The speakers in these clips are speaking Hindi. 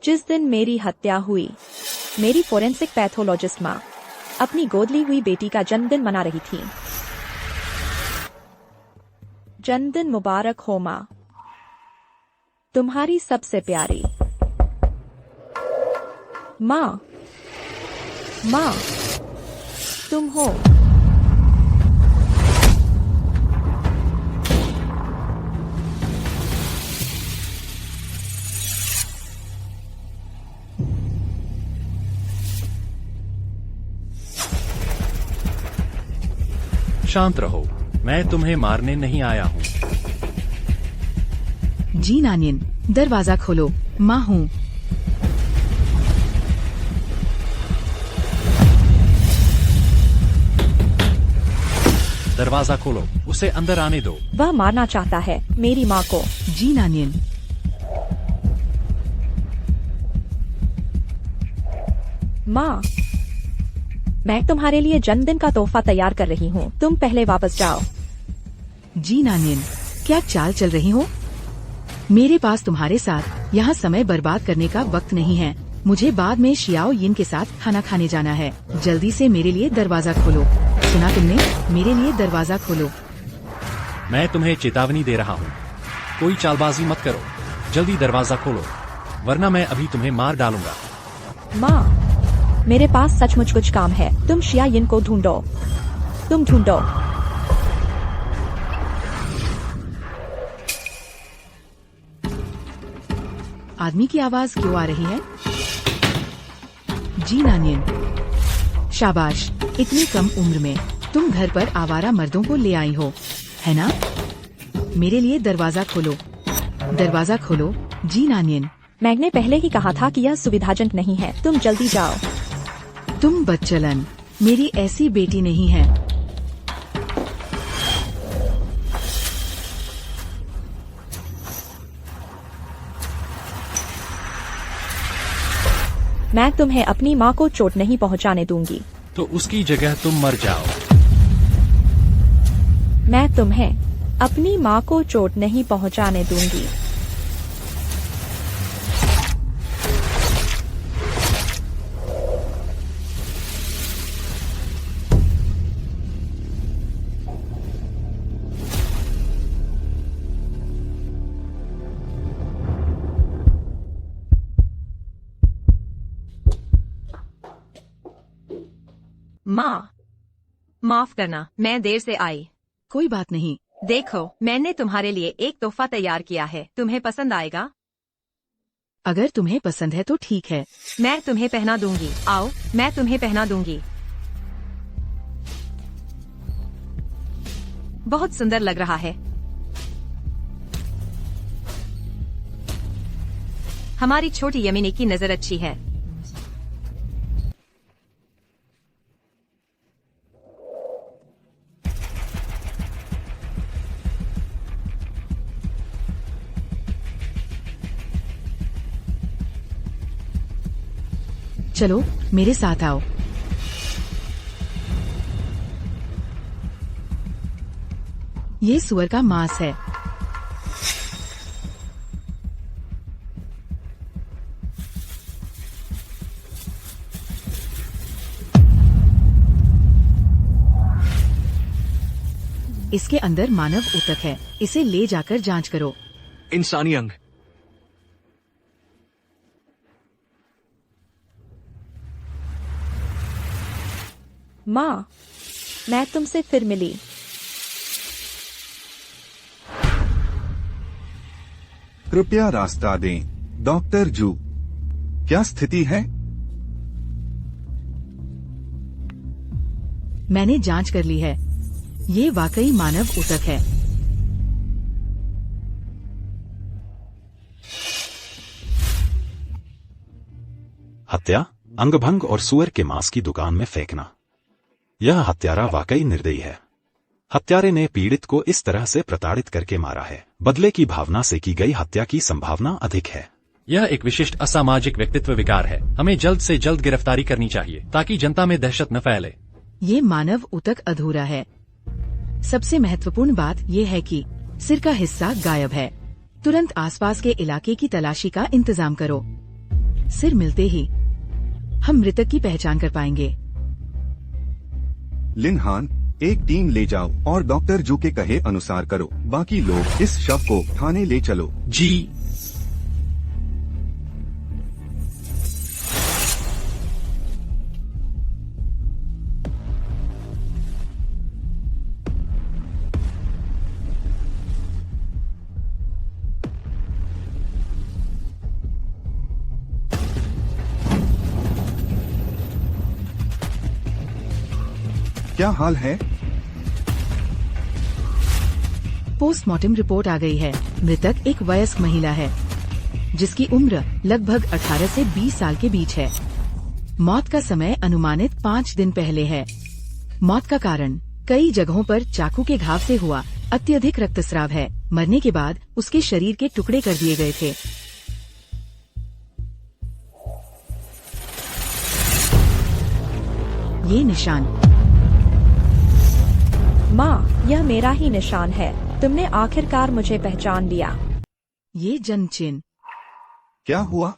जिस दिन मेरी हत्या हुई, मेरी फोरेंसिक पैथोलॉजिस्ट माँ अपनी गोद ली हुई बेटी का जन्मदिन मना रही थी। जन्मदिन मुबारक हो माँ, तुम्हारी सबसे प्यारी माँ। माँ, तुम हो। शांत रहो, मैं तुम्हें मारने नहीं आया हूँ। जी नानियन, दरवाजा खोलो, माँ हूँ। दरवाजा खोलो, उसे अंदर आने दो। वह मारना चाहता है मेरी माँ को। जी नानियन। माँ, मैं तुम्हारे लिए जन्मदिन का तोहफा तैयार कर रही हूँ, तुम पहले वापस जाओ। जी नानियन, क्या चाल चल रही हो? मेरे पास तुम्हारे साथ यहाँ समय बर्बाद करने का वक्त नहीं है। मुझे बाद में शियाओ यिन के साथ खाना खाने जाना है। जल्दी से मेरे लिए दरवाजा खोलो। सुना तुमने? मेरे लिए दरवाजा खोलो। मैं तुम्हें चेतावनी दे रहा हूँ, कोई चालबाजी मत करो। जल्दी दरवाजा खोलो, वरना मैं अभी तुम्हें मार डालूंगा। माँ, मेरे पास सचमुच कुछ काम है। तुम शिया यिन को ढूंढो। तुम ढूंढो। आदमी की आवाज क्यों आ रही है? जी नानियन। शाबाश, इतनी कम उम्र में तुम घर पर आवारा मर्दों को ले आई हो, है ना? मेरे लिए दरवाजा खोलो। दरवाजा खोलो, जी नानियन। मैंने पहले ही कहा था कि यह सुविधाजनक नहीं है, तुम जल्दी जाओ। तुम बच्चलन, मेरी ऐसी बेटी नहीं है। मैं तुम्हें अपनी माँ को चोट नहीं पहुँचाने दूंगी। तो उसकी जगह तुम मर जाओ। मैं तुम्हें अपनी माँ को चोट नहीं पहुँचाने दूंगी। माँ, माफ करना, मैं देर से आई। कोई बात नहीं। देखो, मैंने तुम्हारे लिए एक तोहफा तैयार किया है, तुम्हें पसंद आएगा? अगर तुम्हें पसंद है तो ठीक है। मैं तुम्हें पहना दूंगी। आओ, मैं तुम्हें पहना दूंगी। बहुत सुंदर लग रहा है। हमारी छोटी यमिनी की नजर अच्छी है। चलो, मेरे साथ आओ। ये सुअर का मांस है। इसके अंदर मानव ऊतक है। इसे ले जाकर जांच करो। इंसानी अंग। माँ, मैं तुमसे फिर मिली। कृपया रास्ता दें, डॉक्टर जू। क्या स्थिति है? मैंने जांच कर ली है। ये वाकई मानव ऊतक है। हत्या, अंगभंग और सुअर के मांस की दुकान में फेंकना। यह हत्यारा वाकई निर्दयी है। हत्यारे ने पीड़ित को इस तरह से प्रताड़ित करके मारा है। बदले की भावना से की गई हत्या की संभावना अधिक है। यह एक विशिष्ट असामाजिक व्यक्तित्व विकार है। हमें जल्द से जल्द गिरफ्तारी करनी चाहिए ताकि जनता में दहशत न फैले। ये मानव ऊतक अधूरा है। सबसे महत्वपूर्ण बात यह है कि सिर का हिस्सा गायब है। तुरंत आसपास के इलाके की तलाशी का इंतजाम करो। सिर मिलते ही हम मृतक की पहचान कर पाएंगे। लिनहान, एक टीम ले जाओ और डॉक्टर जू के कहे अनुसार करो। बाकी लोग इस शव को थाने ले चलो। जी। क्या हाल है? पोस्टमार्टम रिपोर्ट आ गई है। मृतक एक वयस्क महिला है जिसकी उम्र लगभग 18 से 20 साल के बीच है। मौत का समय अनुमानित 5 दिन पहले है। मौत का कारण कई जगहों पर चाकू के घाव से हुआ अत्यधिक रक्तस्राव है। मरने के बाद उसके शरीर के टुकड़े कर दिए गए थे। ये निशान। माँ, यह मेरा ही निशान है। तुमने आखिरकार मुझे पहचान लिया। ये जन्म चिन्ह। क्या हुआ?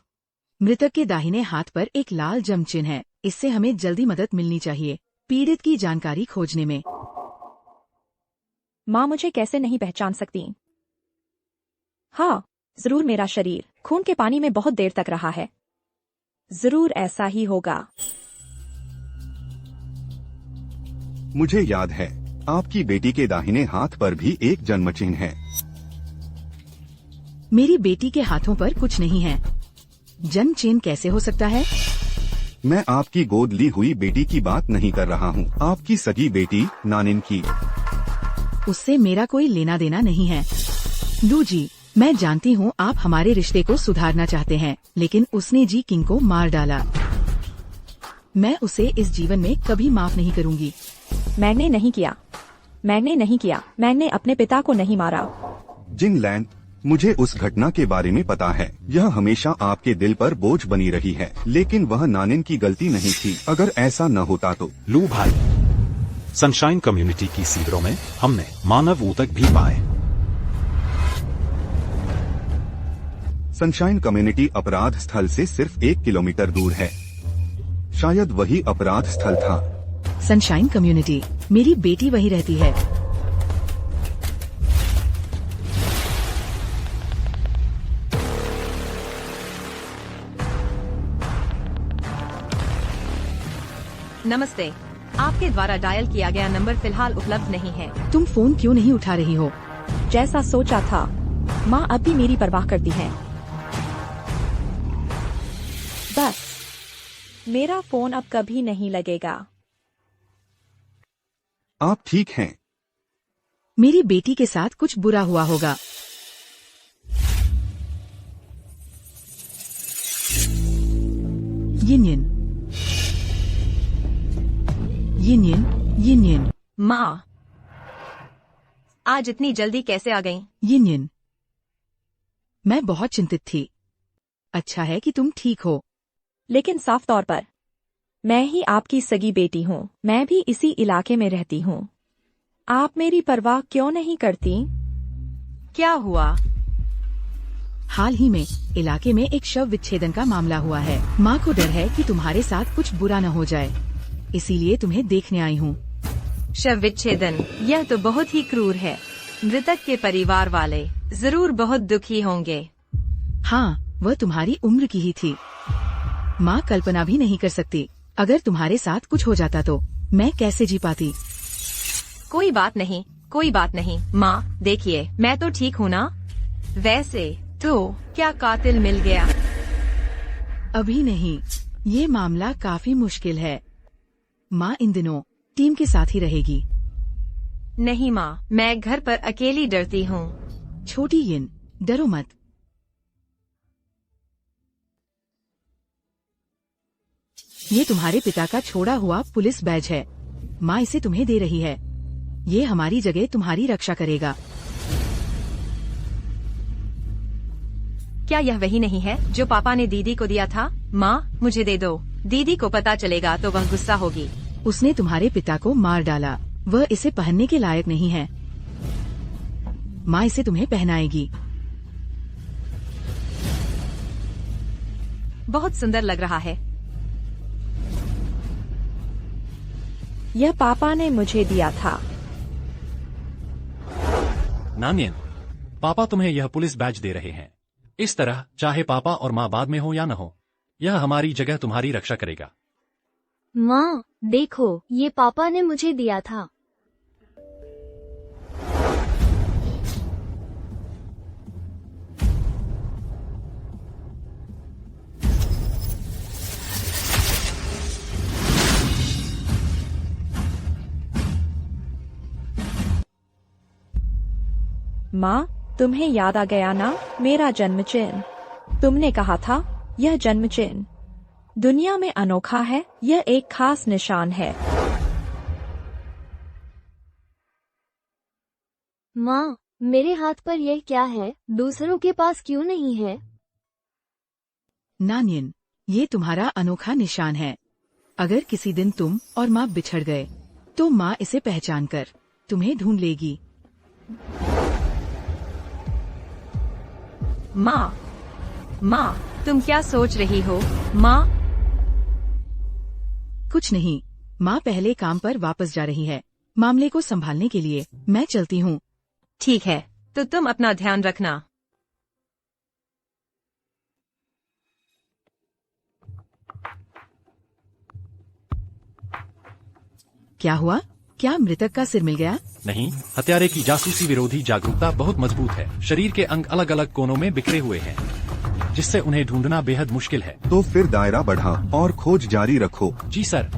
मृतक के दाहिने हाथ पर एक लाल जन्म चिन्ह है। इससे हमें जल्दी मदद मिलनी चाहिए पीड़ित की जानकारी खोजने में। माँ मुझे कैसे नहीं पहचान सकती? हाँ, जरूर मेरा शरीर खून के पानी में बहुत देर तक रहा है। जरूर ऐसा ही होगा। मुझे याद है, आपकी बेटी के दाहिने हाथ पर भी एक जन्म चिन्ह है। मेरी बेटी के हाथों पर कुछ नहीं है। जन्म चिन्ह कैसे हो सकता है? मैं आपकी गोद ली हुई बेटी की बात नहीं कर रहा हूँ, आपकी सगी बेटी नानिन की। उससे मेरा कोई लेना देना नहीं है। लू जी, मैं जानती हूँ आप हमारे रिश्ते को सुधारना चाहते हैं, लेकिन उसने जी किंग को मार डाला। मैं उसे इस जीवन में कभी माफ नहीं करूँगी। मैंने नहीं किया। मैंने अपने पिता को नहीं मारा। जिन लैन, मुझे उस घटना के बारे में पता है। यह हमेशा आपके दिल पर बोझ बनी रही है, लेकिन वह नानिन की गलती नहीं थी। अगर ऐसा न होता तो। लू भाई, सनशाइन कम्युनिटी की सीवरों में हमने मानव ऊतक भी पाए। सनशाइन कम्युनिटी अपराध स्थल से सिर्फ 1 किलोमीटर दूर है। शायद वही अपराध स्थल था। सनशाइन कम्युनिटी, मेरी बेटी वहीं रहती है। नमस्ते, आपके द्वारा डायल किया गया नंबर फिलहाल उपलब्ध नहीं है। तुम फोन क्यों नहीं उठा रही हो? जैसा सोचा था, माँ अब भी मेरी परवाह करती है। बस मेरा फोन अब कभी नहीं लगेगा। आप ठीक हैं? मेरी बेटी के साथ कुछ बुरा हुआ होगा। यिन। माँ, आज इतनी जल्दी कैसे आ गईं? यिन। मैं बहुत चिंतित थी। अच्छा है कि तुम ठीक हो। लेकिन साफ तौर पर मैं ही आपकी सगी बेटी हूँ। मैं भी इसी इलाके में रहती हूँ। आप मेरी परवाह क्यों नहीं करती? क्या हुआ? हाल ही में इलाके में एक शव विच्छेदन का मामला हुआ है। माँ को डर है कि तुम्हारे साथ कुछ बुरा न हो जाए, इसीलिए तुम्हें देखने आई हूँ। शव विच्छेदन, यह तो बहुत ही क्रूर है। मृतक के परिवार वाले जरूर बहुत दुखी होंगे। हाँ, वह तुम्हारी उम्र की ही थी। माँ कल्पना भी नहीं कर सकती, अगर तुम्हारे साथ कुछ हो जाता तो मैं कैसे जी पाती। कोई बात नहीं माँ, देखिए मैं तो ठीक हूँ ना। वैसे तो क्या कातिल मिल गया? अभी नहीं, ये मामला काफी मुश्किल है। माँ इन दिनों टीम के साथ ही रहेगी। नहीं माँ, मैं घर पर अकेली डरती हूँ। छोटी यिन, डरो मत। ये तुम्हारे पिता का छोड़ा हुआ पुलिस बैज है। माँ इसे तुम्हें दे रही है। ये हमारी जगह तुम्हारी रक्षा करेगा। क्या यह वही नहीं है जो पापा ने दीदी को दिया था? माँ, मुझे दे दो। दीदी को पता चलेगा तो वह गुस्सा होगी। उसने तुम्हारे पिता को मार डाला। वह इसे पहनने के लायक नहीं है। माँ इसे तुम्हें पहनाएगी। बहुत सुंदर लग रहा है। यह पापा ने मुझे दिया था। नानियन, पापा तुम्हें यह पुलिस बैज दे रहे हैं। इस तरह चाहे पापा और माँ बाद में हो या न हो, यह हमारी जगह तुम्हारी रक्षा करेगा। माँ देखो, ये पापा ने मुझे दिया था। माँ, तुम्हें याद आ गया ना मेरा जन्म चिन्ह? तुमने कहा था यह जन्म चिन्ह दुनिया में अनोखा है, यह एक खास निशान है। माँ, मेरे हाथ पर यह क्या है? दूसरों के पास क्यों नहीं है? नानियन, ये तुम्हारा अनोखा निशान है। अगर किसी दिन तुम और माँ बिछड़ गए, तो माँ इसे पहचान कर तुम्हें ढूंढ लेगी। माँ, तुम क्या सोच रही हो? माँ, कुछ नहीं, माँ पहले काम पर वापस जा रही है। मामले को संभालने के लिए मैं चलती हूँ। ठीक है, तो तुम अपना ध्यान रखना। क्या हुआ? क्या मृतक का सिर मिल गया? नहीं, हत्यारे की जासूसी विरोधी जागरूकता बहुत मजबूत है। शरीर के अंग अलग अलग कोनों में बिखरे हुए हैं, जिससे उन्हें ढूंढना बेहद मुश्किल है। तो फिर दायरा बढ़ा और खोज जारी रखो। जी सर।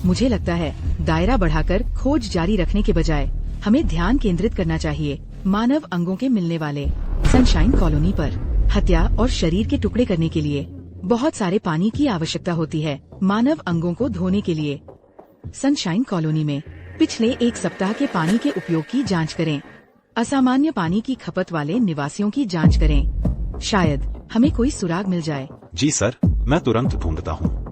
मुझे लगता है दायरा बढ़ाकर खोज जारी रखने के बजाय हमें ध्यान केंद्रित करना चाहिए मानव अंगों के मिलने वाले सनशाइन कॉलोनी पर। हत्या और शरीर के टुकड़े करने के लिए बहुत सारे पानी की आवश्यकता होती है। मानव अंगों को धोने के लिए सनशाइन कॉलोनी में पिछले एक सप्ताह के पानी के उपयोग की जांच करें। असामान्य पानी की खपत वाले निवासियों की जांच करें। शायद हमें कोई सुराग मिल जाए। जी सर, मैं तुरंत ढूंढता हूँ।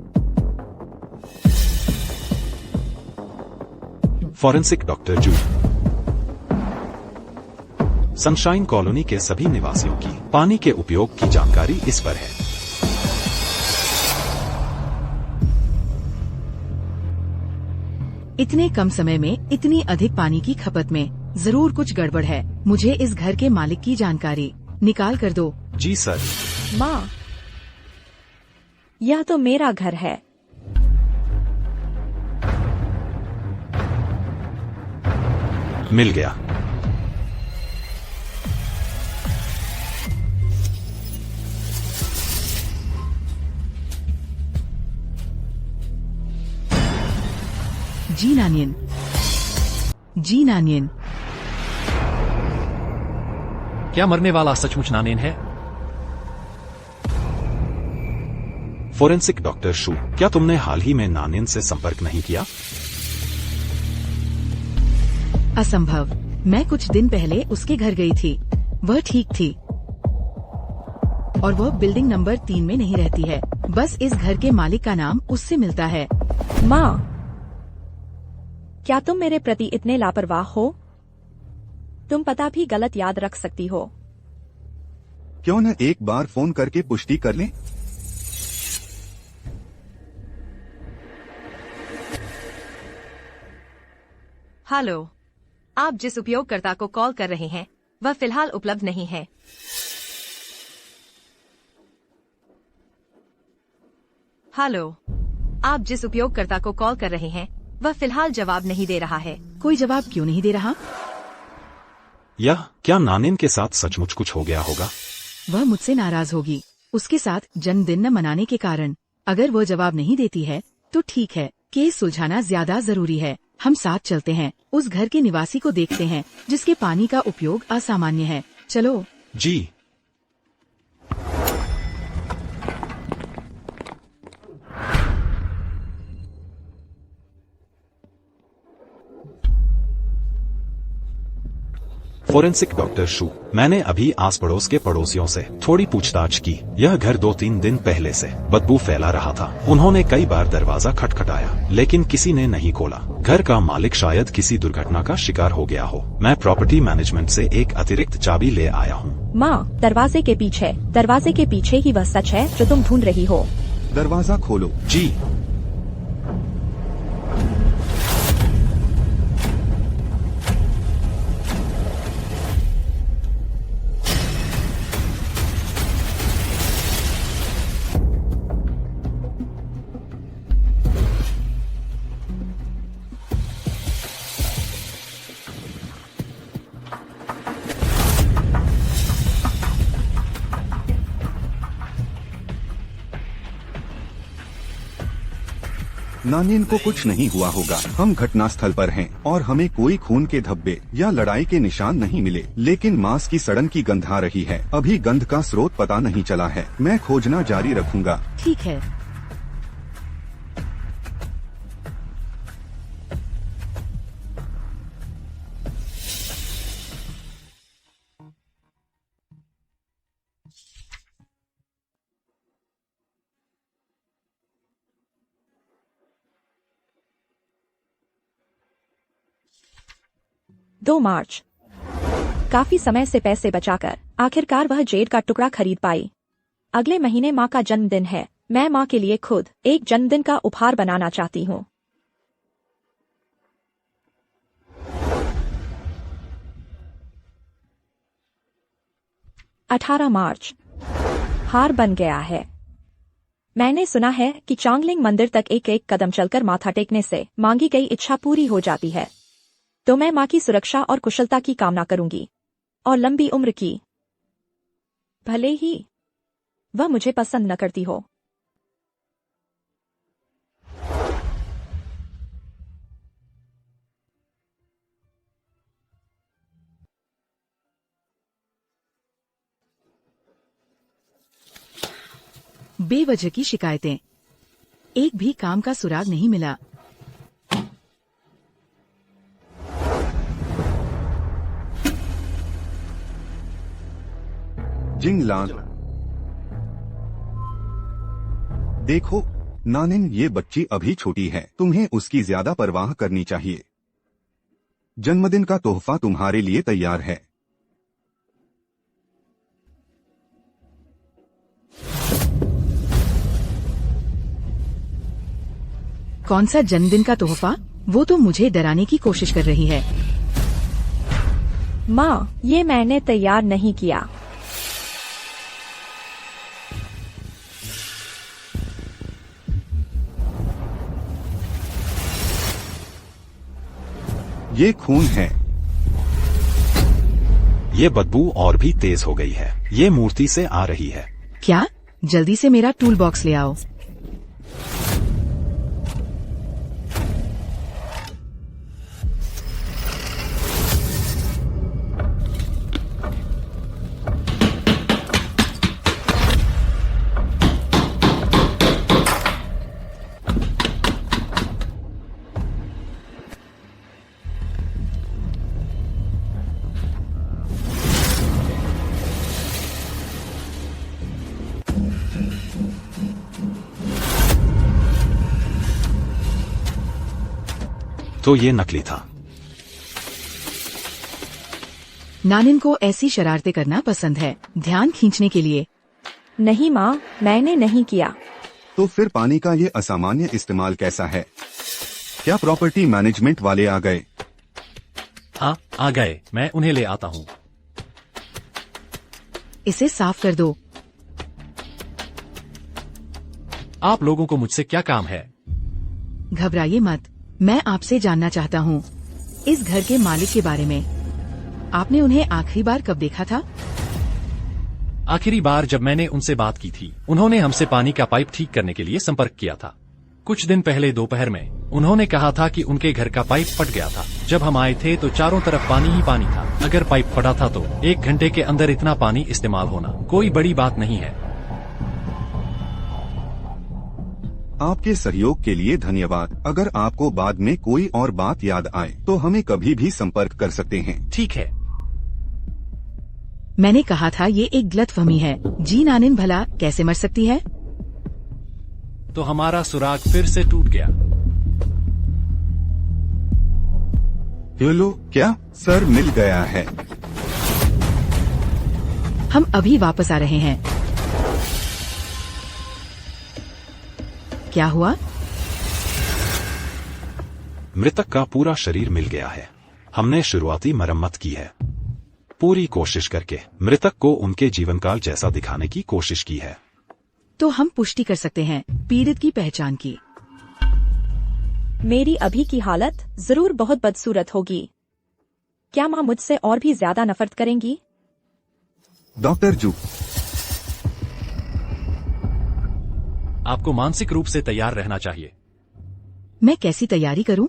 फॉरेंसिक डॉक्टर जू। सनशाइन कॉलोनी के सभी निवासियों की पानी के उपयोग की जानकारी इस पर है। इतने कम समय में इतनी अधिक पानी की खपत में जरूर कुछ गड़बड़ है। मुझे इस घर के मालिक की जानकारी निकाल कर दो। जी सर। माँ, यह तो मेरा घर है। मिल गया। जी नानियन, जी नानियन। क्या मरने वाला सचमुच नानियन है? फोरेंसिक डॉक्टर शू, क्या तुमने हाल ही में नानियन से संपर्क नहीं किया? असंभव। मैं कुछ दिन पहले उसके घर गई थी। वह ठीक थी और वह बिल्डिंग नंबर 3 में नहीं रहती है। बस इस घर के मालिक का नाम उससे मिलता है। माँ, क्या तुम मेरे प्रति इतने लापरवाह हो? तुम पता भी गलत याद रख सकती हो। क्यों न एक बार फोन करके पुष्टि कर लें? हेलो, आप जिस उपयोगकर्ता को कॉल कर रहे हैं वह फिलहाल उपलब्ध नहीं है। हेलो, आप जिस उपयोगकर्ता को कॉल कर रहे हैं वह फिलहाल जवाब नहीं दे रहा है। कोई जवाब क्यों नहीं दे रहा? यह क्या नानियन के साथ सचमुच कुछ हो गया होगा? वह मुझसे नाराज होगी उसके साथ जन्मदिन न मनाने के कारण। अगर वह जवाब नहीं देती है तो ठीक है, केस सुलझाना ज्यादा जरूरी है। हम साथ चलते हैं, उस घर के निवासी को देखते हैं जिसके पानी का उपयोग असामान्य है। चलो। जी। फोरेंसिक डॉक्टर शू, मैंने अभी आस पड़ोस के पड़ोसियों से थोड़ी पूछताछ की। यह घर 2-3 दिन पहले से बदबू फैला रहा था। उन्होंने कई बार दरवाजा खटखटाया लेकिन किसी ने नहीं खोला। घर का मालिक शायद किसी दुर्घटना का शिकार हो गया हो। मैं प्रॉपर्टी मैनेजमेंट से एक अतिरिक्त चाबी ले आया हूँ। माँ, दरवाजे के पीछे ही वह सच है जो तुम ढूंढ रही हो। दरवाजा खोलो। जी। नानिन को कुछ नहीं हुआ होगा। हम घटनास्थल पर हैं और हमें कोई खून के धब्बे या लड़ाई के निशान नहीं मिले, लेकिन मांस की सड़न की गंध आ रही है। अभी गंध का स्रोत पता नहीं चला है। मैं खोजना जारी रखूंगा। ठीक है। दो मार्च। काफी समय से पैसे बचाकर आखिरकार वह जेड का टुकड़ा खरीद पाई। अगले महीने माँ का जन्मदिन है। मैं माँ के लिए खुद एक जन्मदिन का उपहार बनाना चाहती हूँ। 18 मार्च। हार बन गया है। मैंने सुना है कि चांगलिंग मंदिर तक एक एक कदम चलकर माथा टेकने से मांगी गई इच्छा पूरी हो जाती है। तो मैं माँ की सुरक्षा और कुशलता की कामना करूंगी और लंबी उम्र की, भले ही वह मुझे पसंद न करती हो। बेवजह की शिकायतें। एक भी काम का सुराग नहीं मिला। जिंगलान, देखो नानिन, ये बच्ची अभी छोटी है। तुम्हें उसकी ज्यादा परवाह करनी चाहिए। जन्मदिन का तोहफा तुम्हारे लिए तैयार है। कौन सा जन्मदिन का तोहफा? वो तो मुझे डराने की कोशिश कर रही है। माँ, ये मैंने तैयार नहीं किया। ये खून है। ये बदबू और भी तेज हो गई है। ये मूर्ति से आ रही है। क्या? जल्दी से मेरा टूल बॉक्स ले आओ। तो ये नकली था। नानिन को ऐसी शरारतें करना पसंद है, ध्यान खींचने के लिए। नहीं माँ, मैंने नहीं किया। तो फिर पानी का ये असामान्य इस्तेमाल कैसा है? क्या प्रॉपर्टी मैनेजमेंट वाले आ गए? हाँ, आ गए। मैं उन्हें ले आता हूँ। इसे साफ कर दो। आप लोगों को मुझसे क्या काम है? घबराइए मत, मैं आपसे जानना चाहता हूँ इस घर के मालिक के बारे में। आपने उन्हें आखिरी बार कब देखा था? आखिरी बार जब मैंने उनसे बात की थी। उन्होंने हमसे पानी का पाइप ठीक करने के लिए संपर्क किया था। कुछ दिन पहले दोपहर में उन्होंने कहा था कि उनके घर का पाइप फट गया था। जब हम आए थे तो चारों तरफ पानी ही पानी था। अगर पाइप फटा था तो 1 घंटे के अंदर इतना पानी इस्तेमाल होना कोई बड़ी बात नहीं है। आपके सहयोग के लिए धन्यवाद। अगर आपको बाद में कोई और बात याद आए तो हमें कभी भी संपर्क कर सकते हैं। ठीक है। मैंने कहा था ये एक गलतफहमी है। जी नानिन भला कैसे मर सकती है? तो हमारा सुराग फिर से टूट गया। लो क्या सर मिल गया है। हम अभी वापस आ रहे हैं। क्या हुआ? मृतक का पूरा शरीर मिल गया है। हमने शुरुआती मरम्मत की है। पूरी कोशिश करके मृतक को उनके जीवनकाल जैसा दिखाने की कोशिश की है। तो हम पुष्टि कर सकते हैं पीड़ित की पहचान की। मेरी अभी की हालत जरूर बहुत बदसूरत होगी। क्या माँ मुझसे और भी ज्यादा नफरत करेंगी? डॉक्टर जू, आपको मानसिक रूप से तैयार रहना चाहिए। मैं कैसी तैयारी करूं?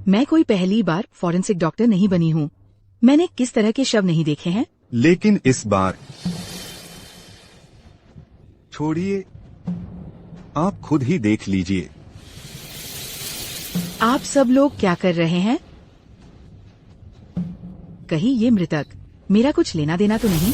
मैं कोई पहली बार फॉरेंसिक डॉक्टर नहीं बनी हूं। मैंने किस तरह के शव नहीं देखे हैं। लेकिन इस बार छोड़िए, आप खुद ही देख लीजिए। आप सब लोग क्या कर रहे हैं? कहीं ये मृतक मेरा कुछ लेना देना तो नहीं?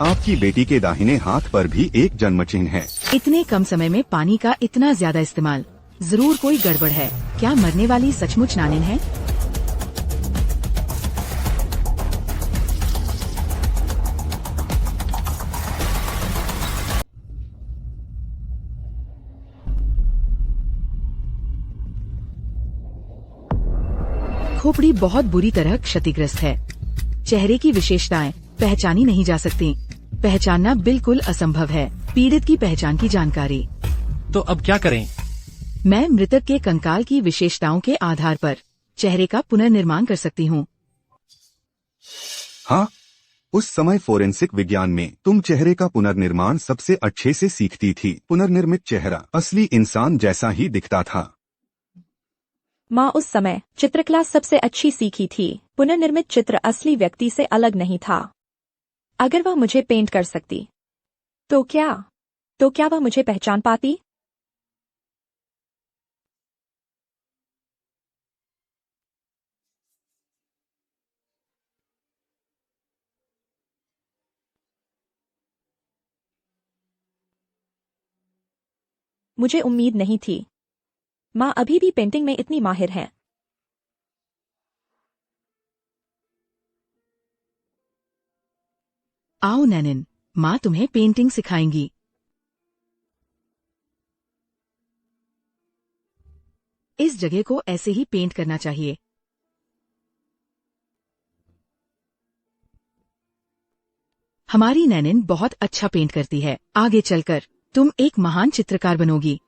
आपकी बेटी के दाहिने हाथ पर भी एक जन्म चिन्ह है। इतने कम समय में पानी का इतना ज्यादा इस्तेमाल, जरूर कोई गड़बड़ है। क्या मरने वाली सचमुच नानिन है? खोपड़ी बहुत बुरी तरह क्षतिग्रस्त है। चेहरे की विशेषताएं पहचानी नहीं जा सकती। पहचानना बिल्कुल असंभव है। पीड़ित की पहचान की जानकारी। तो अब क्या करें? मैं मृतक के कंकाल की विशेषताओं के आधार पर चेहरे का पुनर्निर्माण कर सकती हूँ। हाँ, उस समय फोरेंसिक विज्ञान में तुम चेहरे का पुनर्निर्माण सबसे अच्छे से सीखती थी। पुनर्निर्मित चेहरा असली इंसान जैसा ही दिखता था। माँ उस समय चित्रकला सबसे अच्छी सीखी थी। पुनर्निर्मित चित्र असली व्यक्ति से अलग नहीं था। अगर वह मुझे पेंट कर सकती, तो क्या वह मुझे पहचान पाती? मुझे उम्मीद नहीं थी। माँ अभी भी पेंटिंग में इतनी माहिर हैं। आओ नैनिन, माँ तुम्हें पेंटिंग सिखाएंगी। इस जगह को ऐसे ही पेंट करना चाहिए। हमारी नैनिन बहुत अच्छा पेंट करती है। आगे चलकर तुम एक महान चित्रकार बनोगी।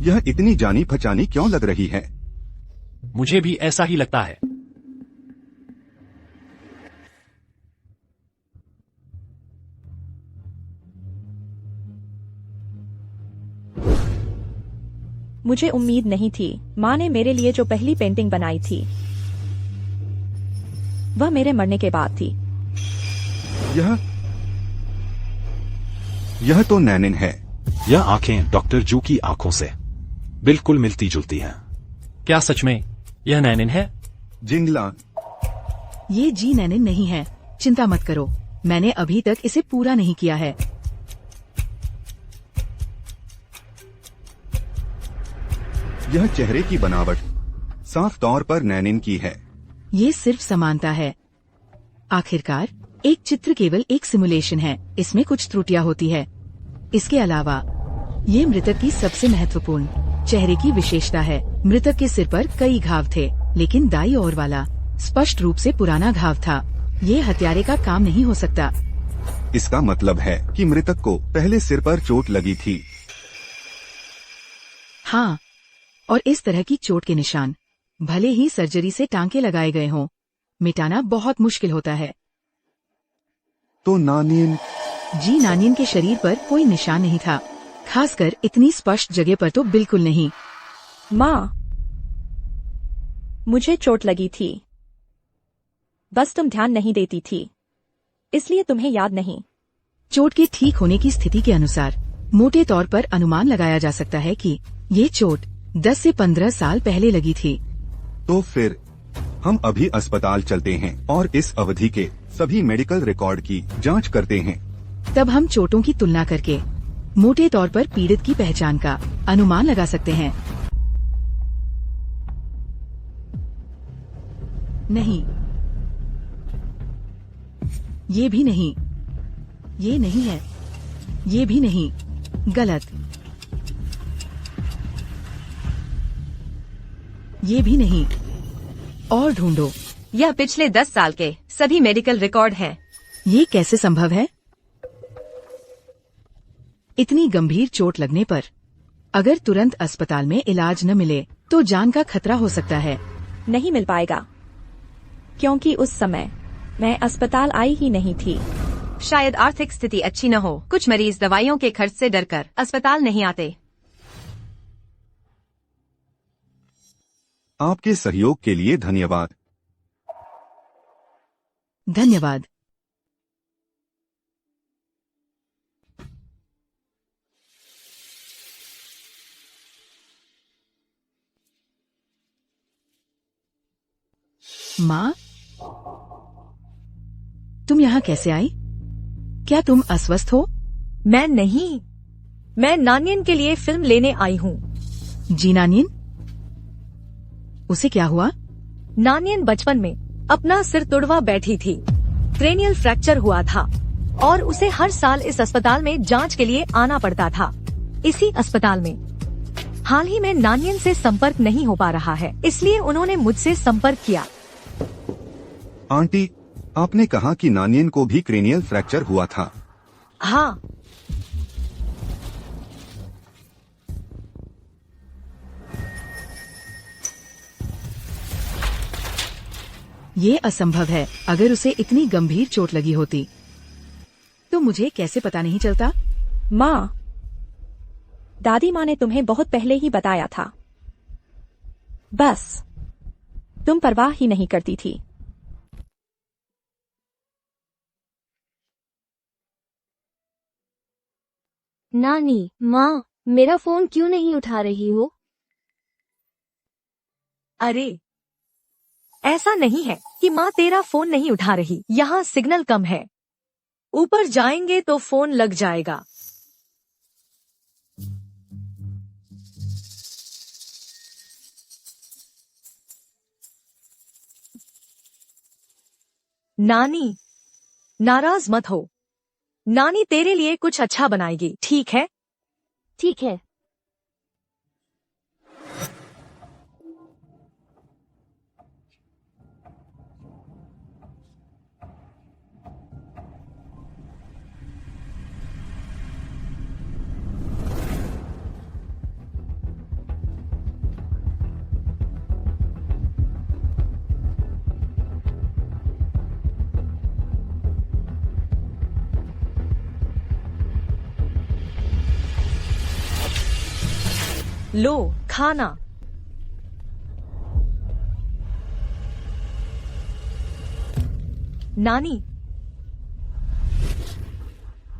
यह इतनी जानी पहचानी क्यों लग रही है? मुझे भी ऐसा ही लगता है। मुझे उम्मीद नहीं थी। माँ ने मेरे लिए जो पहली पेंटिंग बनाई थी, वह मेरे मरने के बाद थी। यह तो नैनिन है। यह आंखें डॉक्टर जू की आंखों से बिल्कुल मिलती जुलती हैं। क्या सच में यह नैनिन है? जिंगलान, ये जी नैनिन नहीं है। चिंता मत करो, मैंने अभी तक इसे पूरा नहीं किया है। यह चेहरे की बनावट साफ तौर पर नैनिन की है। ये सिर्फ समानता है। आखिरकार एक चित्र केवल एक सिमुलेशन है। इसमें कुछ त्रुटियां होती है। इसके अलावा ये मृतक की सबसे महत्वपूर्ण चेहरे की विशेषता है। मृतक के सिर पर कई घाव थे, लेकिन दाईं ओर वाला स्पष्ट रूप से पुराना घाव था। ये हत्यारे का काम नहीं हो सकता। इसका मतलब है कि मृतक को पहले सिर पर चोट लगी थी। हाँ, और इस तरह की चोट के निशान, भले ही सर्जरी से टांके लगाए गए हों, मिटाना बहुत मुश्किल होता है। तो नानिन? जी नानिन के शरीर पर कोई निशान नहीं था, खासकर इतनी स्पष्ट जगह पर तो बिल्कुल नहीं। माँ, मुझे चोट लगी थी, बस तुम ध्यान नहीं देती थी, इसलिए तुम्हें याद नहीं। चोट के ठीक होने की स्थिति के अनुसार मोटे तौर पर अनुमान लगाया जा सकता है कि ये चोट 10 से 15 साल पहले लगी थी। तो फिर हम अभी अस्पताल चलते हैं और इस अवधि के सभी मेडिकल रिकॉर्ड की जांच करते हैं। तब हम चोटों की तुलना करके मोटे तौर पर पीड़ित की पहचान का अनुमान लगा सकते हैं। नहीं, ये भी नहीं, ये नहीं है, ये भी नहीं, गलत, ये भी नहीं, और ढूंढो। यह पिछले 10 साल के सभी मेडिकल रिकॉर्ड हैं। ये कैसे संभव है? इतनी गंभीर चोट लगने पर अगर तुरंत अस्पताल में इलाज न मिले तो जान का खतरा हो सकता है। नहीं मिल पाएगा, क्योंकि उस समय मैं अस्पताल आई ही नहीं थी। शायद आर्थिक स्थिति अच्छी न हो। कुछ मरीज दवाइयों के खर्च से डरकर अस्पताल नहीं आते। आपके सहयोग के लिए धन्यवाद। धन्यवाद। माँ, तुम यहाँ कैसे आई? क्या तुम अस्वस्थ हो? मैं नहीं, मैं नानियन के लिए फिल्म लेने आई हूँ। जी नानियन, उसे क्या हुआ? नानियन बचपन में अपना सिर तुड़वा बैठी थी, क्रेनियल फ्रैक्चर हुआ था और उसे हर साल इस अस्पताल में जांच के लिए आना पड़ता था। इसी अस्पताल में हाल ही में नानियन से संपर्क नहीं हो पा रहा है, इसलिए उन्होंने मुझसे संपर्क किया। आंटी, आपने कहा कि नानियन को भी क्रेनियल फ्रैक्चर हुआ था। हाँ, ये असंभव है। अगर उसे इतनी गंभीर चोट लगी होती तो मुझे कैसे पता नहीं चलता? माँ, दादी माँ ने तुम्हें बहुत पहले ही बताया था, बस तुम परवाह ही नहीं करती थी। नानी, माँ, मेरा फोन क्यों नहीं उठा रही हो? अरे, ऐसा नहीं है कि माँ तेरा फोन नहीं उठा रही। यहाँ सिग्नल कम है, ऊपर जाएंगे तो फोन लग जाएगा। नानी, नाराज मत हो, नानी तेरे लिए कुछ अच्छा बनाएगी, ठीक है? ठीक है। लो खाना। नानी,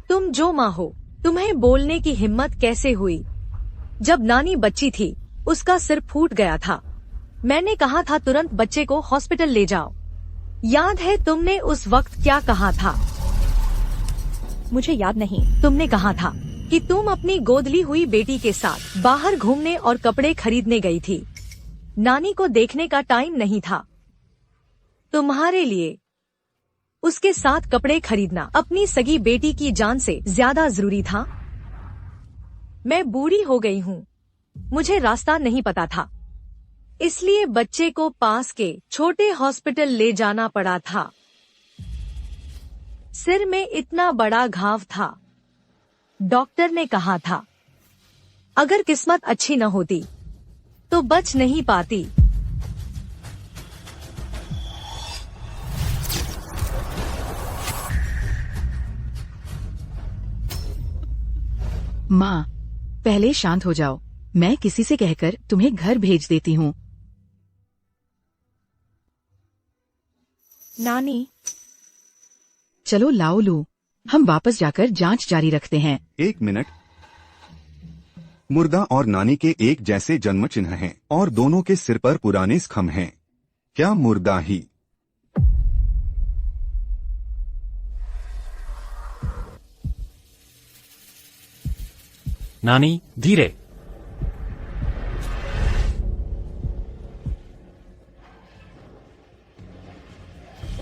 तुम जो माँ हो, तुम्हें बोलने की हिम्मत कैसे हुई? जब नानी बच्ची थी, उसका सिर फूट गया था। मैंने कहा था तुरंत बच्चे को हॉस्पिटल ले जाओ। याद है तुमने उस वक्त क्या कहा था? मुझे याद नहीं। तुमने कहा था कि तुम अपनी गोदली हुई बेटी के साथ बाहर घूमने और कपड़े खरीदने गई थी। नानी को देखने का टाइम नहीं था। तुम्हारे लिए उसके साथ कपड़े खरीदना अपनी सगी बेटी की जान से ज्यादा जरूरी था। मैं बूढ़ी हो गई हूँ, मुझे रास्ता नहीं पता था, इसलिए बच्चे को पास के छोटे हॉस्पिटल ले जाना पड़ा था। सिर में इतना बड़ा घाव था। डॉक्टर ने कहा था अगर किस्मत अच्छी न होती तो बच नहीं पाती। माँ, पहले शांत हो जाओ। मैं किसी से कहकर तुम्हें घर भेज देती हूँ। नानी, चलो लाओ लू, हम वापस जाकर जांच जारी रखते हैं। 1 मिनट। मुर्दा और नानी के एक जैसे जन्म चिन्ह हैं और दोनों के सिर पर पुराने स्खम हैं। क्या मुर्दा ही नानी धीरे।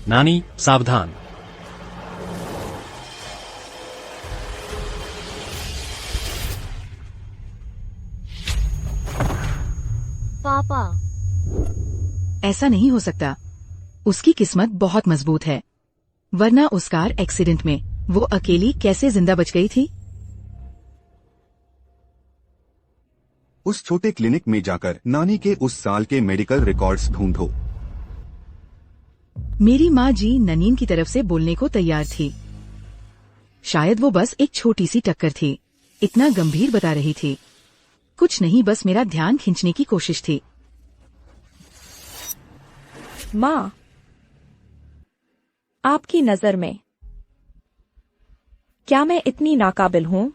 नानी सावधान। पापा, ऐसा नहीं हो सकता। उसकी किस्मत बहुत मजबूत है, वरना उस कार एक्सीडेंट में वो अकेली कैसे जिंदा बच गई थी। उस छोटे क्लिनिक में जाकर नानी के उस साल के मेडिकल रिकॉर्ड्स ढूंढो। मेरी माँ जी ननीन की तरफ से बोलने को तैयार थी। शायद वो बस एक छोटी सी टक्कर थी, इतना गंभीर बता रही थी। कुछ नहीं, बस मेरा ध्यान खींचने की कोशिश थी। माँ, आपकी नजर में क्या मैं इतनी नाकाबिल हूँ?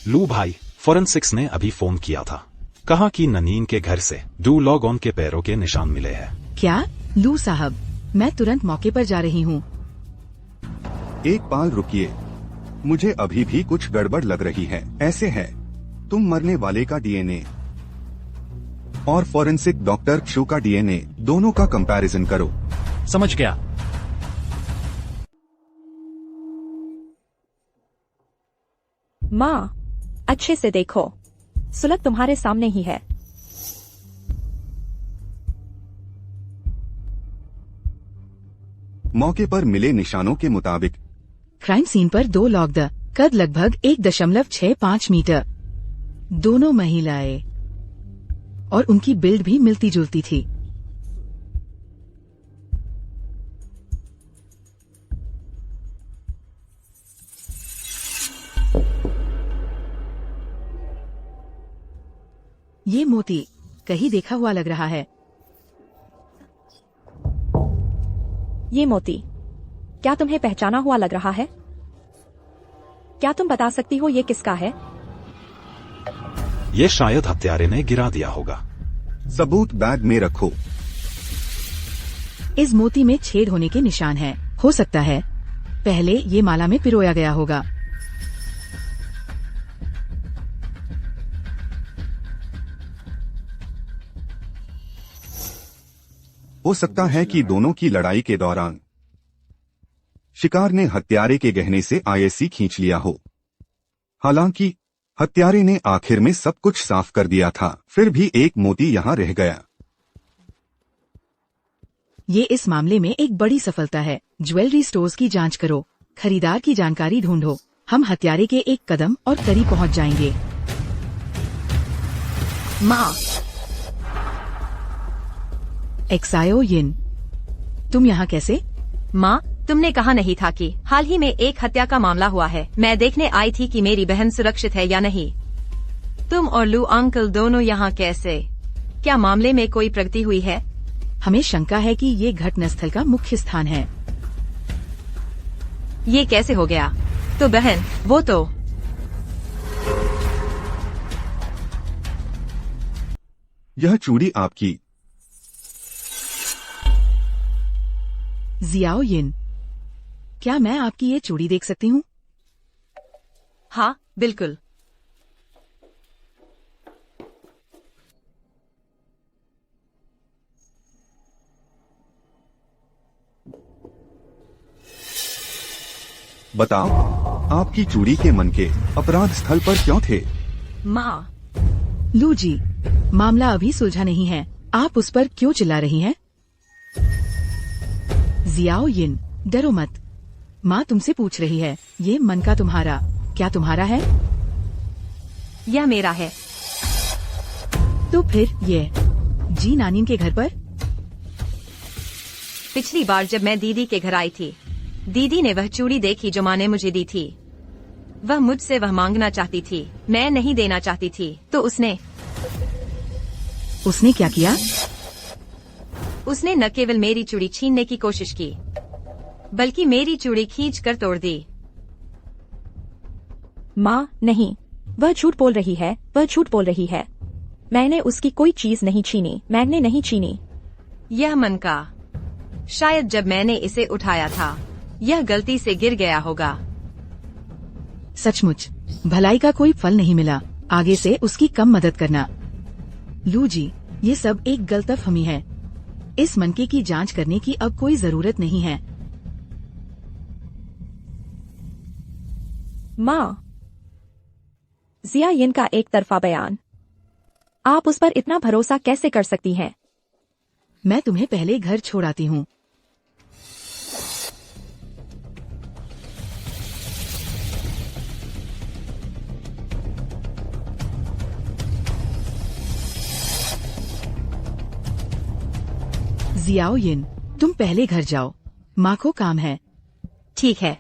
लू भाई, फोरेंसिक्स ने अभी फोन किया था, कहा कि ननीन के घर से डू लॉगॉन के पैरों के निशान मिले हैं। क्या? लू साहब, मैं तुरंत मौके पर जा रही हूँ। एक पाल रुकिए, मुझे अभी भी कुछ गड़बड़ लग रही है। ऐसे है, तुम मरने वाले का डीएनए और फॉरेंसिक डॉक्टर क्षु का डीएनए दोनों का कंपैरिजन करो। समझ गया। माँ, अच्छे से देखो, सुलग तुम्हारे सामने ही है। मौके पर मिले निशानों के मुताबिक क्राइम सीन पर 2 लॉग, द कद लगभग 1.65 मीटर, दोनों महिलाएं, और उनकी बिल्ड भी मिलती जुलती थी। ये मोती कहीं देखा हुआ लग रहा है। ये मोती क्या तुम्हें पहचाना हुआ लग रहा है? क्या तुम बता सकती हो ये किसका है? ये शायद हत्यारे ने गिरा दिया होगा। सबूत बैग में रखो। इस मोती में छेद होने के निशान हैं। हो सकता है पहले ये माला में पिरोया गया होगा। हो सकता है कि दोनों की लड़ाई के दौरान शिकार ने हत्यारे के गहने से आईएससी खींच लिया हो। हालांकि हत्यारे ने आखिर में सब कुछ साफ कर दिया था, फिर भी एक मोती यहाँ रह गया। ये इस मामले में एक बड़ी सफलता है। ज्वेलरी स्टोर्स की जांच करो, खरीदार की जानकारी ढूंढो। हम हत्यारे के एक कदम और करीब पहुंच जाएंगे। माँ, एक्सायो यिन, तुम यहाँ कैसे? माँ, तुमने कहा नहीं था कि हाल ही में एक हत्या का मामला हुआ है। मैं देखने आई थी कि मेरी बहन सुरक्षित है या नहीं। तुम और लू अंकल दोनों यहाँ कैसे? क्या मामले में कोई प्रगति हुई है? हमें शंका है कि ये घटनास्थल का मुख्य स्थान है। ये कैसे हो गया? तो बहन, वो तो यह चूड़ी आपकी। जियाओ यिन, क्या मैं आपकी ये चूड़ी देख सकती हूँ? हाँ, बिल्कुल। बताओ, आपकी चूड़ी के मनके अपराध स्थल पर क्यों थे? माँ, लू जी, मामला अभी सुलझा नहीं है। आप उस पर क्यों चिल्ला रही हैं? जियाओ यिन, डरो मत। माँ तुमसे पूछ रही है, ये मन का तुम्हारा क्या तुम्हारा है? यह मेरा है। तो फिर ये जी नानीन के घर पर? पिछली बार जब मैं दीदी के घर आई थी, दीदी ने वह चूड़ी देखी जो माँ ने मुझे दी थी। वह मुझसे वह मांगना चाहती थी, मैं नहीं देना चाहती थी, तो उसने क्या किया? उसने न केवल मेरी चूड़ी छीनने की कोशिश की, बल्कि मेरी चूड़ी खींच कर तोड़ दी। माँ, नहीं, वह झूठ बोल रही है, वह झूठ बोल रही है। मैंने उसकी कोई चीज नहीं छीनी, मैंने नहीं छीनी। यह मन का, शायद जब मैंने इसे उठाया था, यह गलती से गिर गया होगा। सचमुच भलाई का कोई फल नहीं मिला, आगे से उसकी कम मदद करना। लू जी, ये सब एक गलतफहमी है। इस मनके की जांच करने की अब कोई जरूरत नहीं है। माँ, जिया यिन का एक तरफा बयान, आप उस पर इतना भरोसा कैसे कर सकती हैं? मैं तुम्हें पहले घर छोड़ाती हूँ। जियाओ यिन, तुम पहले घर जाओ, माँ को काम है। ठीक है।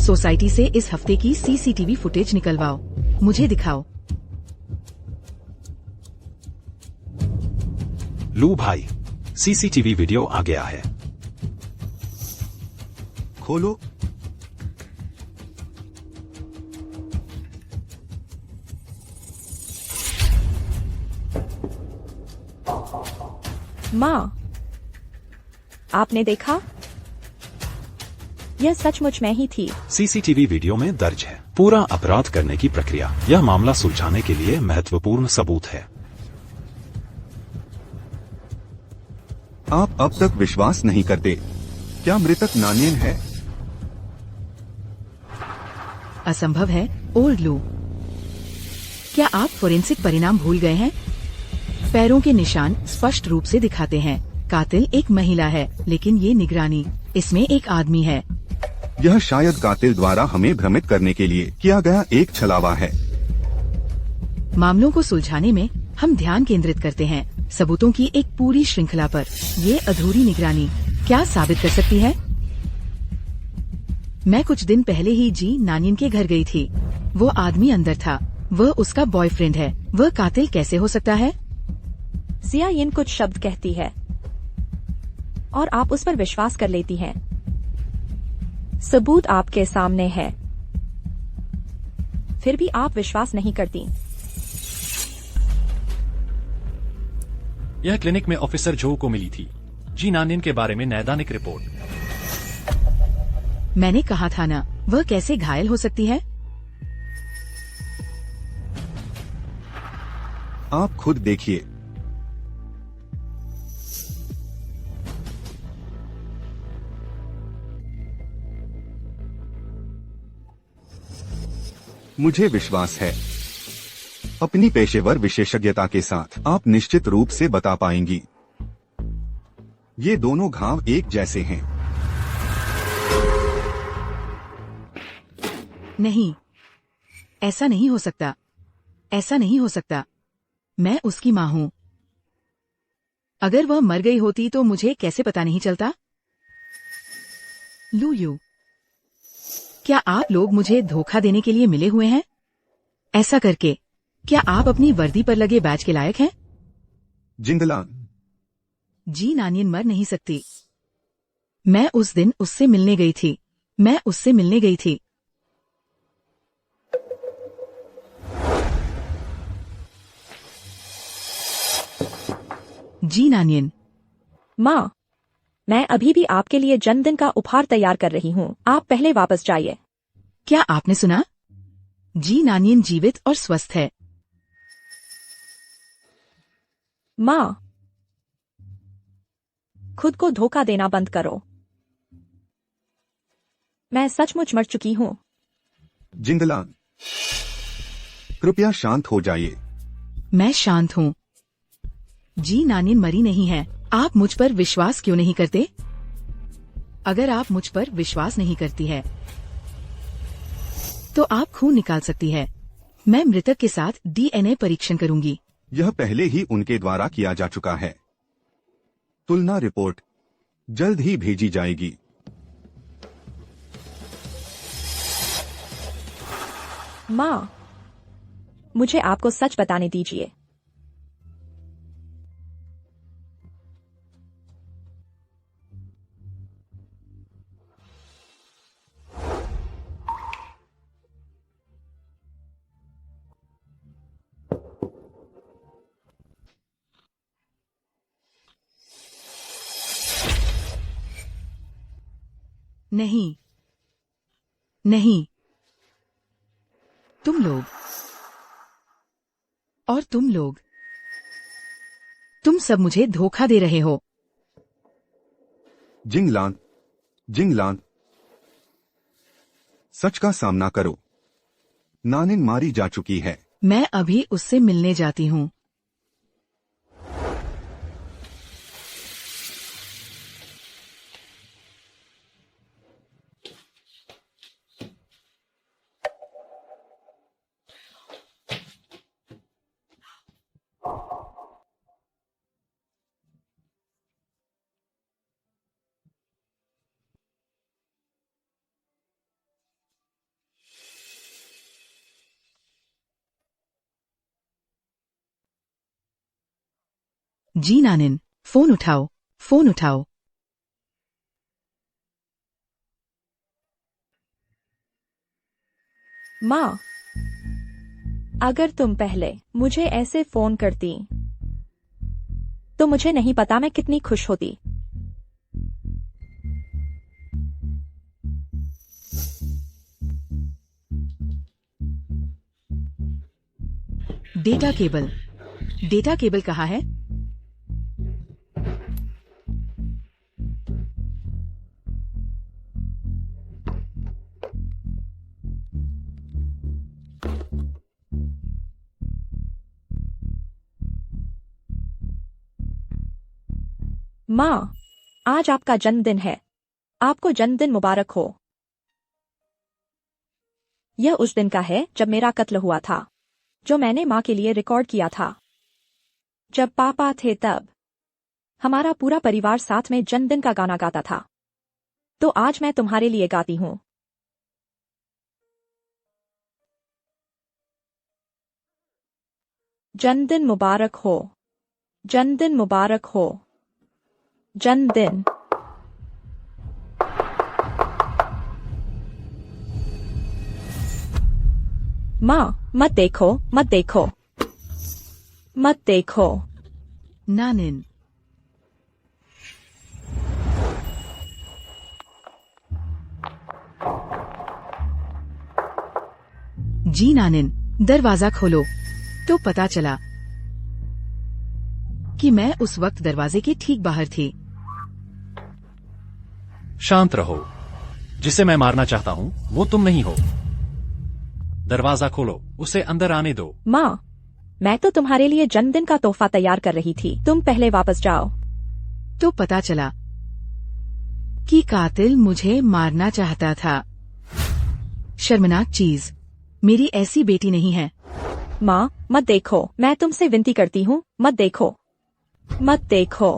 सोसाइटी से इस हफ्ते की सीसीटीवी फुटेज निकलवाओ, मुझे दिखाओ। लू भाई, सीसीटीवी वीडियो आ गया है। खोलो। माँ, आपने देखा? यह सचमुच मैं ही थी। सीसीटीवी वीडियो में दर्ज है पूरा अपराध करने की प्रक्रिया। यह मामला सुलझाने के लिए महत्वपूर्ण सबूत है। आप अब तक विश्वास नहीं करते। क्या मृतक नानियन है? असंभव है, ओल्ड लू। क्या आप फोरेंसिक परिणाम भूल गए हैं? पैरों के निशान स्पष्ट रूप से दिखाते हैं। कातिल एक महिला है, लेकिन ये निगरानी, इसमें एक आदमी है। यह शायद कातिल द्वारा हमें भ्रमित करने के लिए किया गया एक छलावा है। मामलों को सुलझाने में हम ध्यान केंद्रित करते हैं, सबूतों की एक पूरी श्रृंखला पर। ये अधूरी निगरानी क्या साबित कर सकती है? मैं कुछ दिन पहले ही जी नानियन के घर गई थी। वो आदमी अंदर था, वह उसका बॉयफ्रेंड है। वह कातिल कैसे हो सकता है? जिया यिन कुछ शब्द कहती है और आप उस पर विश्वास कर लेती हैं। सबूत आपके सामने है, फिर भी आप विश्वास नहीं करती। यह क्लिनिक में ऑफिसर जो को मिली थी जी नानियन के बारे में नैदानिक रिपोर्ट। मैंने कहा था ना, वह कैसे घायल हो सकती है? आप खुद देखिए। मुझे विश्वास है, अपनी पेशेवर विशेषज्ञता के साथ आप निश्चित रूप से बता पाएंगी। ये दोनों घाव एक जैसे हैं। नहीं, ऐसा नहीं हो सकता। ऐसा नहीं हो सकता। मैं उसकी माँ हूँ। अगर वह मर गई होती तो मुझे कैसे पता नहीं चलता? लू यू, क्या आप लोग मुझे धोखा देने के लिए मिले हुए हैं? ऐसा करके क्या आप अपनी वर्दी पर लगे बैच के लायक हैं? जिंदलान, जी नानियन मर नहीं सकती। मैं उस दिन उससे मिलने गई थी। मैं उससे मिलने गई थी। जी नानियन। माँ, मैं अभी भी आपके लिए जन्मदिन का उपहार तैयार कर रही हूँ। आप पहले वापस जाइए। क्या आपने सुना? जी नानियन जीवित और स्वस्थ है। माँ, खुद को धोखा देना बंद करो। मैं सचमुच मर चुकी हूँ। जिंदलान, कृपया शांत हो जाइए। मैं शांत हूँ। जी नानियन मरी नहीं है। आप मुझ पर विश्वास क्यों नहीं करते? अगर आप मुझ पर विश्वास नहीं करती है तो आप खून निकाल सकती है। मैं मृतक के साथ डीएनए परीक्षण करूंगी। यह पहले ही उनके द्वारा किया जा चुका है। तुलना रिपोर्ट जल्द ही भेजी जाएगी। माँ, मुझे आपको सच बताने दीजिए। नहीं, नहीं। तुम लोग और तुम लोग, तुम सब मुझे धोखा दे रहे हो। जिंगलान, जिंगलान, सच का सामना करो। नानिन मारी जा चुकी है। मैं अभी उससे मिलने जाती हूँ। जी नानिन, फोन उठाओ, फोन उठाओ। माँ, अगर तुम पहले मुझे ऐसे फोन करती तो मुझे नहीं पता मैं कितनी खुश होती। डेटा केबल, डेटा केबल कहाँ है? माँ, आज आपका जन्मदिन है। आपको जन्मदिन मुबारक हो। यह उस दिन का है जब मेरा कत्ल हुआ था, जो मैंने माँ के लिए रिकॉर्ड किया था। जब पापा थे तब हमारा पूरा परिवार साथ में जन्मदिन का गाना गाता था। तो आज मैं तुम्हारे लिए गाती हूँ। जन्मदिन मुबारक हो, जन्मदिन मुबारक हो, जन्मदिन। माँ, मत देखो, मत देखो, मत देखो। नानिन, जी नानिन, दरवाजा खोलो। तो पता चला कि मैं उस वक्त दरवाजे के ठीक बाहर थी। शांत रहो। जिसे मैं मारना चाहता हूँ वो तुम नहीं हो। दरवाजा खोलो, उसे अंदर आने दो। माँ, मैं तो तुम्हारे लिए जन्मदिन का तोहफा तैयार कर रही थी। तुम पहले वापस जाओ। तो पता चला कि कातिल मुझे मारना चाहता था। शर्मनाक चीज, मेरी ऐसी बेटी नहीं है। माँ, मत देखो, मैं तुमसे विनती करती हूँ, मत देखो, मत देखो।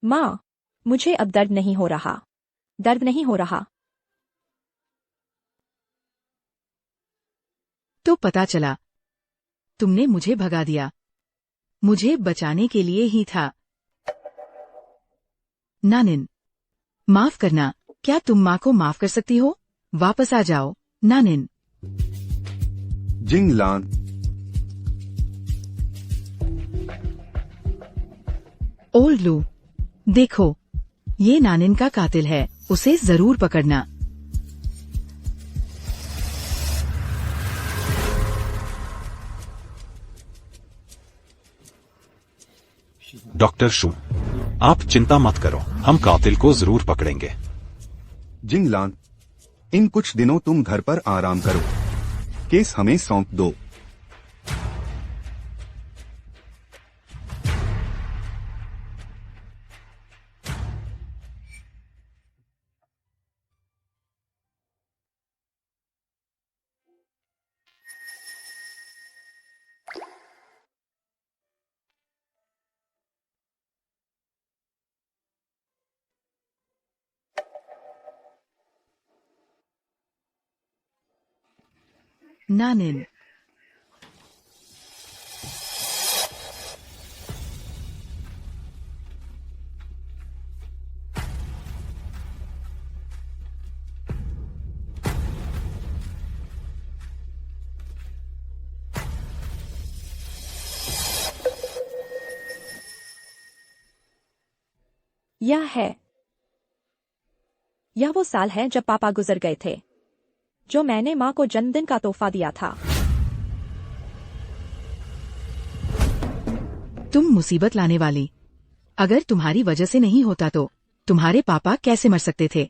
माँ, मुझे अब दर्द नहीं हो रहा। दर्द नहीं हो रहा। तो पता चला तुमने मुझे भगा दिया। मुझे बचाने के लिए ही था। नानिन, माफ करना। क्या तुम माँ को माफ कर सकती हो? वापस आ जाओ, नानिन। जिंगलान, ओल्ड लू, देखो, ये नानिन का कातिल है। उसे जरूर पकड़ना। डॉक्टर शू, आप चिंता मत करो, हम कातिल को जरूर पकड़ेंगे। जिंगलान, इन कुछ दिनों तुम घर पर आराम करो। केस हमें सौंप दो। नानिन, यह वो साल है जब पापा गुजर गए थे, जो मैंने माँ को जन्मदिन का तोहफा दिया था। तुम मुसीबत लाने वाली। अगर तुम्हारी वजह से नहीं होता तो तुम्हारे पापा कैसे मर सकते थे?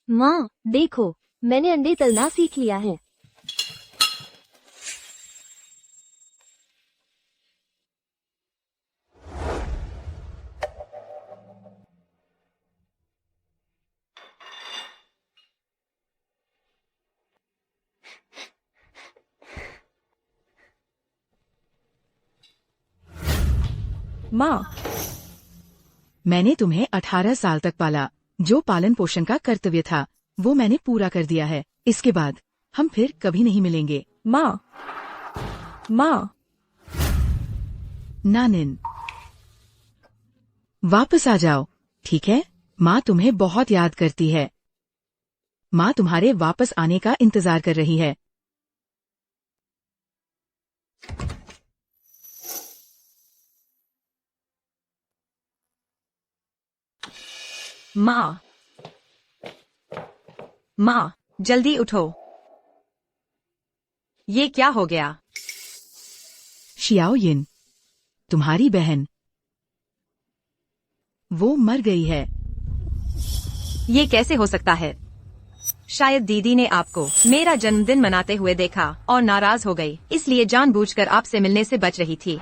माँ देखो, मैंने अंडे तलना सीख लिया है। माँ, मैंने तुम्हें 18 साल तक पाला। जो पालन पोषण का कर्तव्य था वो मैंने पूरा कर दिया है। इसके बाद हम फिर कभी नहीं मिलेंगे। माँ, नानिन, वापस आ जाओ, ठीक है? माँ तुम्हें बहुत याद करती है। माँ तुम्हारे वापस आने का इंतजार कर रही है। माँ, जल्दी उठो। ये क्या हो गया? शियाओ यिन, तुम्हारी बहन, वो मर गई है। ये कैसे हो सकता है? शायद दीदी ने आपको मेरा जन्मदिन मनाते हुए देखा और नाराज हो गई, इसलिए जानबूझकर आपसे मिलने से बच रही थी।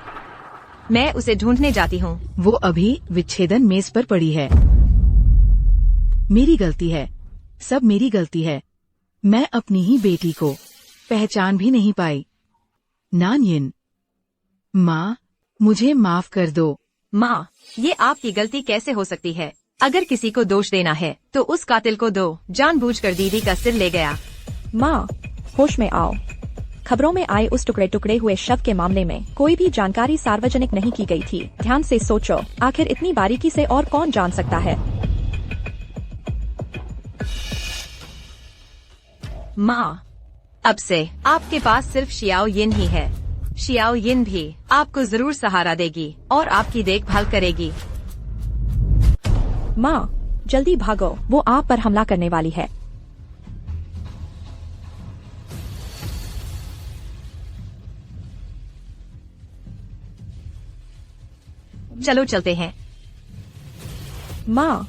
मैं उसे ढूंढने जाती हूँ। वो अभी विच्छेदन मेज पर पड़ी है। मेरी गलती है, सब मेरी गलती है। मैं अपनी ही बेटी को पहचान भी नहीं पाई। नानयिन, माँ, मुझे माफ कर दो। माँ, ये आपकी गलती कैसे हो सकती है? अगर किसी को दोष देना है तो उस कातिल को दो। जानबूझकर दीदी का सिर ले गया। माँ, होश में आओ। खबरों में आए उस टुकड़े टुकड़े हुए शव के मामले में कोई भी जानकारी सार्वजनिक नहीं की गई थी। ध्यान से सोचो, आखिर इतनी बारीकी से और कौन जान सकता है? माँ, अब से आपके पास सिर्फ शियाओ यिन ही है। शियाओ यिन भी आपको जरूर सहारा देगी और आपकी देखभाल करेगी। माँ, जल्दी भागो, वो आप पर हमला करने वाली है। चलो चलते हैं। माँ,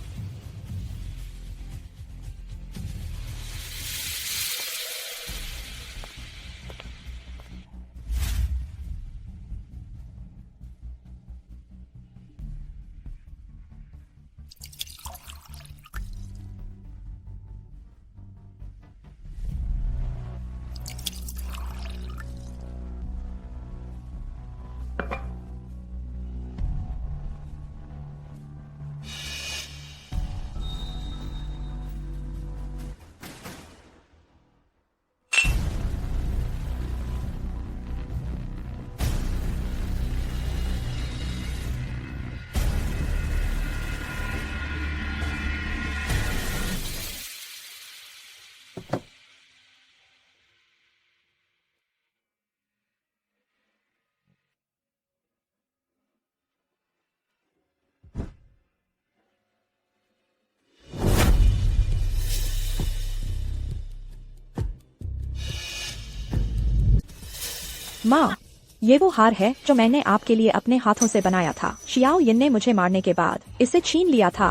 माँ, ये वो हार है जो मैंने आपके लिए अपने हाथों से बनाया था। शियाओ यिन ने मुझे मारने के बाद इसे छीन लिया था।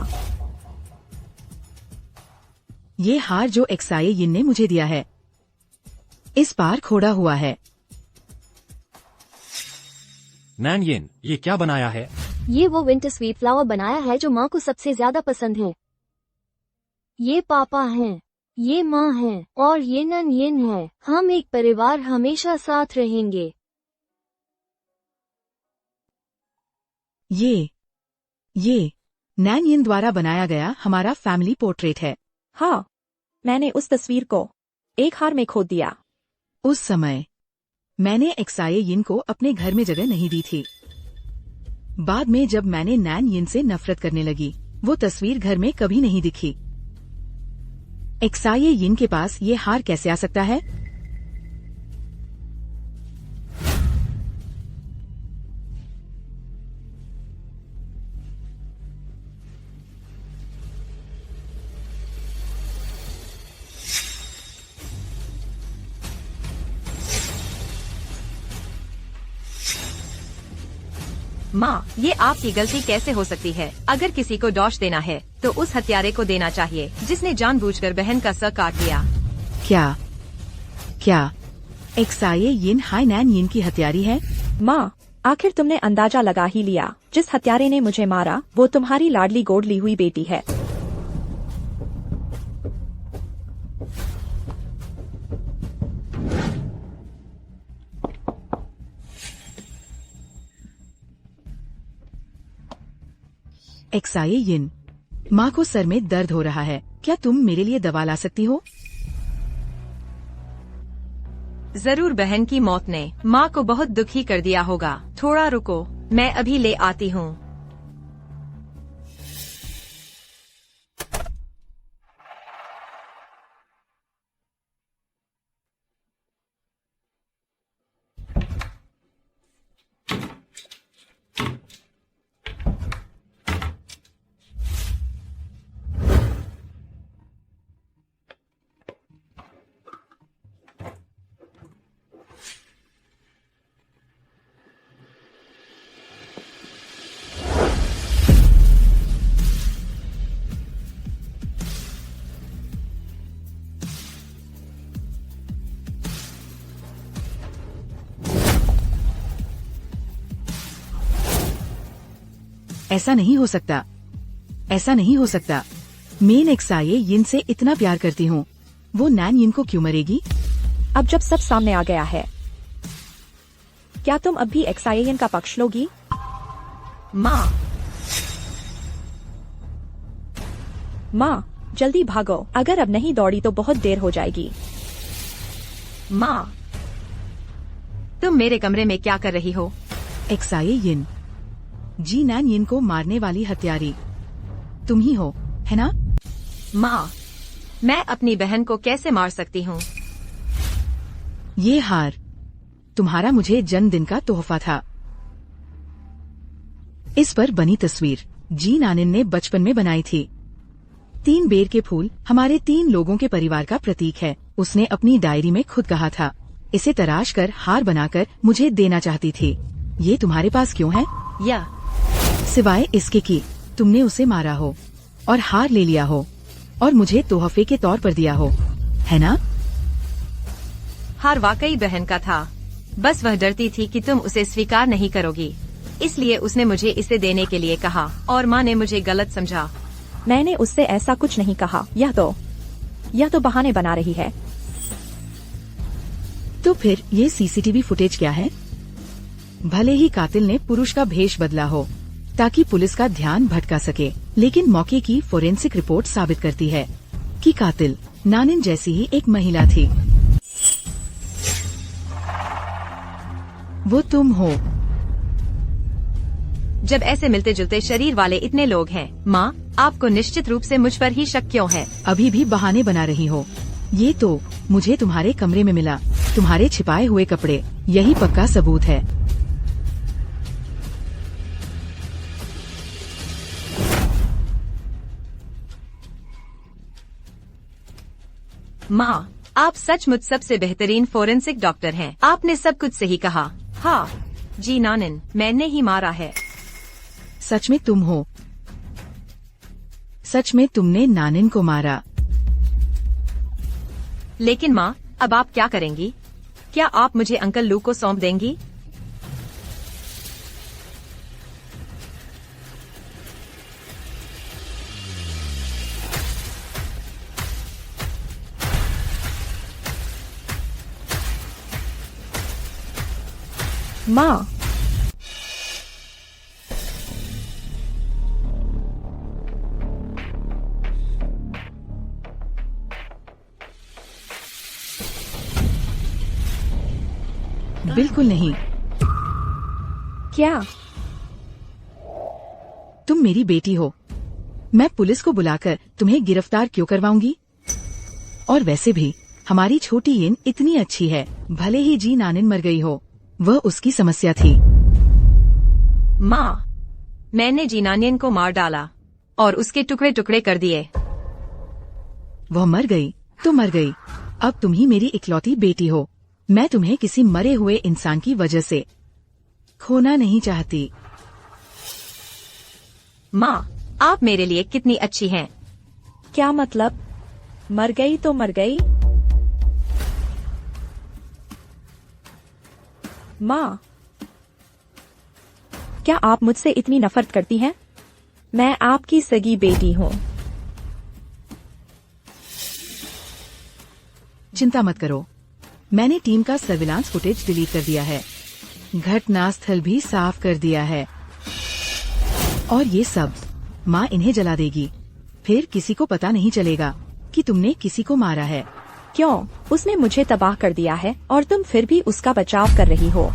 ये हार जो एक्साये यिन ने मुझे दिया है, इस बार खोड़ा हुआ है। नानयिन, ये क्या बनाया है? ये वो विंटर स्वीट फ्लावर बनाया है जो माँ को सबसे ज्यादा पसंद है। ये पापा हैं, ये माँ है और ये नानयिन है। हम एक परिवार हमेशा साथ रहेंगे। ये नानयिन द्वारा बनाया गया हमारा फैमिली पोर्ट्रेट है। हाँ, मैंने उस तस्वीर को एक हार में खो दिया। उस समय मैंने एक्साये यिन को अपने घर में जगह नहीं दी थी। बाद में जब मैंने नानयिन से नफरत करने लगी, वो तस्वीर घर में कभी नहीं दिखी। एक्साये यिन के पास ये हार कैसे आ सकता है? माँ, ये आपकी गलती कैसे हो सकती है? अगर किसी को दोष देना है तो उस हत्यारे को देना चाहिए जिसने जानबूझकर बहन का सर काट दिया। क्या एक्साये यिन हाइनैन यिन की हत्यारी है? माँ, आखिर तुमने अंदाजा लगा ही लिया। जिस हत्यारे ने मुझे मारा वो तुम्हारी लाडली गोद ली हुई बेटी है। एक्साये यिन, माँ को सर में दर्द हो रहा है, क्या तुम मेरे लिए दवा ला सकती हो? जरूर, बहन की मौत ने माँ को बहुत दुखी कर दिया होगा। थोड़ा रुको, मैं अभी ले आती हूँ। ऐसा नहीं हो सकता, ऐसा नहीं हो सकता। मैं एक्साये यिन से इतना प्यार करती हूँ, वो नैन यिन को क्यों मरेगी? अब जब सब सामने आ गया है, क्या तुम अब भी एक्साये यिन का पक्ष लोगी? माँ, जल्दी भागो, अगर अब नहीं दौड़ी तो बहुत देर हो जाएगी। माँ, तुम मेरे कमरे में क्या कर रही हो? एक्साये यिन, जी नैन यिन को मारने वाली हत्यारी तुम ही हो, है ना? माँ, मैं अपनी बहन को कैसे मार सकती हूँ? ये हार तुम्हारा मुझे जन्मदिन का तोहफा था। इस पर बनी तस्वीर जी नानिन ने बचपन में बनाई थी। 3 बेर के फूल हमारे 3 लोगों के परिवार का प्रतीक है। उसने अपनी डायरी में खुद कहा था। इसे तराश कर हार बनाकर मुझे देना चाहती थी। ये तुम्हारे पास क्यों है? या सिवाय इसके कि तुमने उसे मारा हो और हार ले लिया हो और मुझे तोहफे के तौर पर दिया हो, है ना? हार वाकई बहन का था, बस वह डरती थी कि तुम उसे स्वीकार नहीं करोगी, इसलिए उसने मुझे इसे देने के लिए कहा और माँ ने मुझे गलत समझा। मैंने उससे ऐसा कुछ नहीं कहा। यह तो बहाने बना रही है। तो फिर ये सीसीटीवी फुटेज क्या है? भले ही कातिल ने पुरुष का भेष बदला हो ताकि पुलिस का ध्यान भटका सके, लेकिन मौके की फोरेंसिक रिपोर्ट साबित करती है कि कातिल नानिन जैसी ही एक महिला थी। वो तुम हो। जब ऐसे मिलते जुलते शरीर वाले इतने लोग हैं, माँ, आपको निश्चित रूप से मुझ पर ही शक क्यों है? अभी भी बहाने बना रही हो। ये तो मुझे तुम्हारे कमरे में मिला, तुम्हारे छिपाए हुए कपड़े, यही पक्का सबूत है। माँ, आप सचमुच सबसे बेहतरीन फोरेंसिक डॉक्टर हैं। आपने सब कुछ सही कहा। हाँ जी नानिन, मैंने ही मारा है। सच में तुम हो। सच में तुमने नानिन को मारा। लेकिन माँ, अब आप क्या करेंगी? क्या आप मुझे अंकल लू को सौंप देंगी? माँ, बिल्कुल नहीं। क्या? तुम मेरी बेटी हो। मैं पुलिस को बुलाकर तुम्हें गिरफ्तार क्यों करवाऊंगी? और वैसे भी हमारी छोटी यिन इतनी अच्छी है, भले ही जी नानिन मर गई हो, वह उसकी समस्या थी। माँ, मैंने जीनानियन को मार डाला और उसके टुकड़े टुकड़े कर दिए। वह मर गई तो मर गई, अब तुम ही मेरी इकलौती बेटी हो। मैं तुम्हें किसी मरे हुए इंसान की वजह से खोना नहीं चाहती। माँ, आप मेरे लिए कितनी अच्छी हैं। क्या मतलब? मर गई तो मर गई। माँ, क्या आप मुझसे इतनी नफरत करती हैं? मैं आपकी सगी बेटी हूँ। चिंता मत करो, मैंने टीम का सर्विलांस फुटेज डिलीट कर दिया है, घटनास्थल भी साफ कर दिया है, और ये सब माँ इन्हें जला देगी। फिर किसी को पता नहीं चलेगा कि तुमने किसी को मारा है। क्यों? उसने मुझे तबाह कर दिया है और तुम फिर भी उसका बचाव कर रही हो।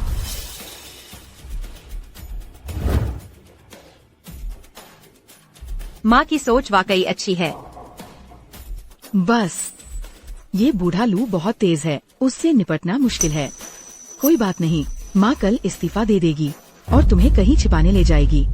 माँ की सोच वाकई अच्छी है। बस ये बूढ़ा लू बहुत तेज है, उससे निपटना मुश्किल है। कोई बात नहीं, माँ कल इस्तीफा दे देगी और तुम्हें कहीं छिपाने ले जाएगी।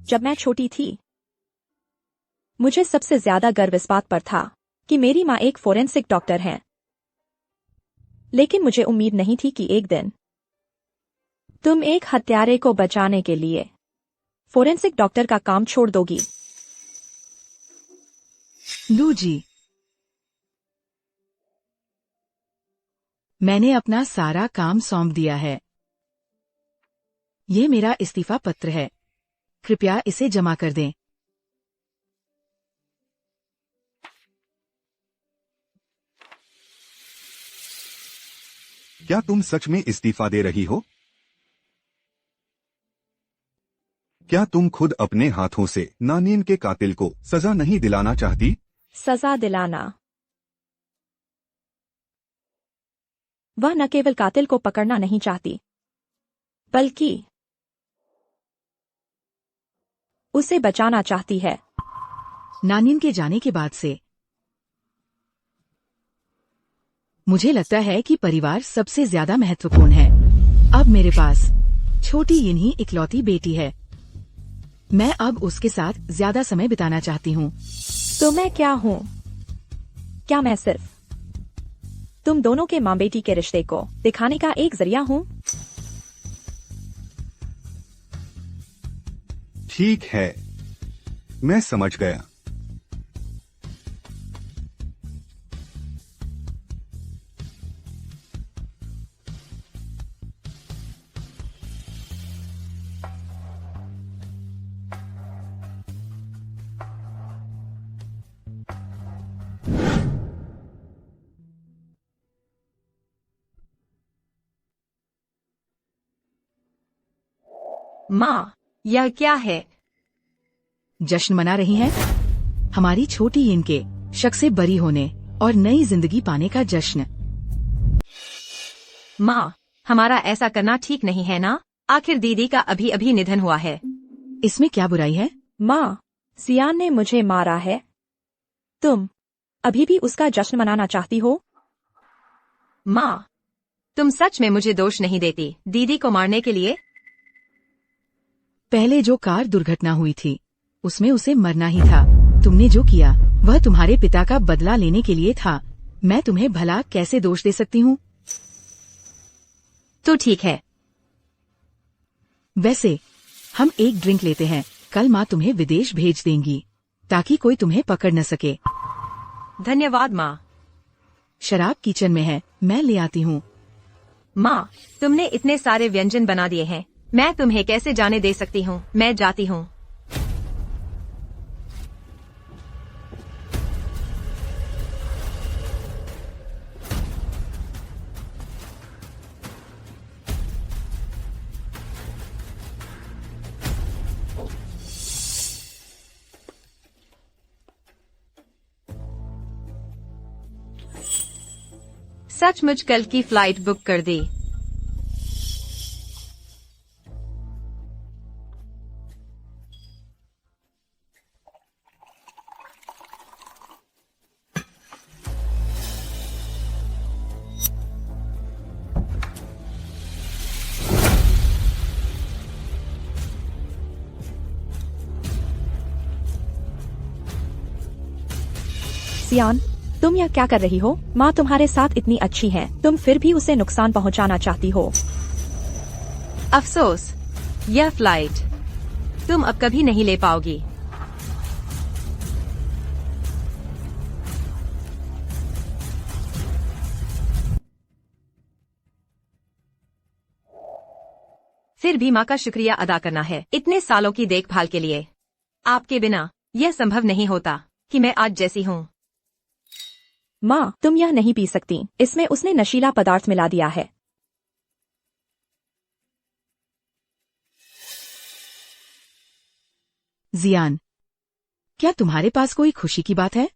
जब मैं छोटी थी, मुझे सबसे ज्यादा गर्व इस बात पर था कि मेरी माँ एक फोरेंसिक डॉक्टर हैं। लेकिन मुझे उम्मीद नहीं थी कि एक दिन तुम एक हत्यारे को बचाने के लिए फोरेंसिक डॉक्टर का काम छोड़ दोगी। लू जी, मैंने अपना सारा काम सौंप दिया है। ये मेरा इस्तीफा पत्र है, कृपया इसे जमा कर दें। क्या तुम सच में इस्तीफा दे रही हो? क्या तुम खुद अपने हाथों से नानीन के कातिल को सजा नहीं दिलाना चाहती? सजा दिलाना? वह न केवल कातिल को पकड़ना नहीं चाहती, बल्कि उसे बचाना चाहती है। नानिन के जाने के बाद से मुझे लगता है कि परिवार सबसे ज्यादा महत्वपूर्ण है। अब मेरे पास छोटी यिन ही इकलौती बेटी है। मैं अब उसके साथ ज्यादा समय बिताना चाहती हूँ। तो मैं क्या हूँ? क्या मैं सिर्फ तुम दोनों के माँ बेटी के रिश्ते को दिखाने का एक जरिया हूँ? ठीक है, मैं समझ गया। माँ, यह क्या है? जश्न मना रही हैं? हमारी छोटी यिन के शक से बरी होने और नई जिंदगी पाने का जश्न। माँ, हमारा ऐसा करना ठीक नहीं है ना? आखिर दीदी का अभी अभी निधन हुआ है। इसमें क्या बुराई है? माँ, सियान ने मुझे मारा है। तुम अभी भी उसका जश्न मनाना चाहती हो? माँ, तुम सच में मुझे दोष नहीं देती दीदी को मारने के लिए? पहले जो कार दुर्घटना हुई थी उसमें उसे मरना ही था। तुमने जो किया वह तुम्हारे पिता का बदला लेने के लिए था। मैं तुम्हें भला कैसे दोष दे सकती हूँ? तो ठीक है। वैसे हम एक ड्रिंक लेते हैं। कल माँ तुम्हें विदेश भेज देंगी ताकि कोई तुम्हें पकड़ न सके। धन्यवाद माँ। शराब किचन में है, मैं ले आती हूँ। माँ, तुमने इतने सारे व्यंजन बना दिए हैं, मैं तुम्हें कैसे जाने दे सकती हूँ। मैं जाती हूँ। सचमुच कल की फ्लाइट बुक कर दी। सियान, तुम यह क्या कर रही हो? माँ तुम्हारे साथ इतनी अच्छी है, तुम फिर भी उसे नुकसान पहुँचाना चाहती हो। अफसोस, यह फ्लाइट तुम अब कभी नहीं ले पाओगी। फिर भी माँ का शुक्रिया अदा करना है इतने सालों की देखभाल के लिए। आपके बिना यह संभव नहीं होता कि मैं आज जैसी हूँ। माँ, तुम यह नहीं पी सकती, इसमें उसने नशीला पदार्थ मिला दिया है। जियान, क्या तुम्हारे पास कोई खुशी की बात है?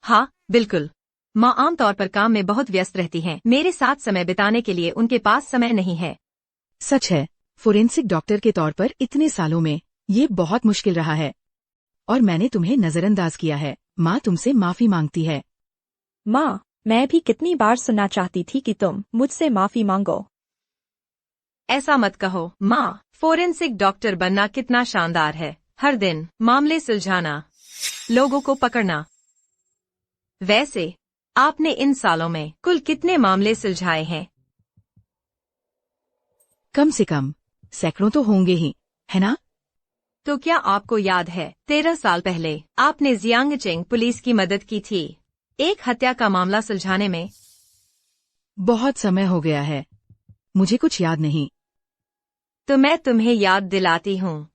हाँ, बिल्कुल। माँ आमतौर पर काम में बहुत व्यस्त रहती हैं। मेरे साथ समय बिताने के लिए उनके पास समय नहीं है। सच है, फोरेंसिक डॉक्टर के तौर पर इतने सालों में ये बहुत मुश्किल रहा है और मैंने तुम्हें नजरअंदाज किया है। माँ तुमसे माफी मांगती है। माँ, मैं भी कितनी बार सुनना चाहती थी कि तुम मुझसे माफी मांगो। ऐसा मत कहो माँ, फोरेंसिक डॉक्टर बनना कितना शानदार है। हर दिन मामले सुलझाना, लोगों को पकड़ना। वैसे आपने इन सालों में कुल कितने मामले सुलझाए हैं? कम से कम सैकड़ों तो होंगे ही, है ना? तो क्या आपको याद है 13 साल पहले आपने जियांगचेंग पुलिस की मदद की थी एक हत्या का मामला सुलझाने में? बहुत समय हो गया है, मुझे कुछ याद नहीं। तो मैं तुम्हें याद दिलाती हूँ।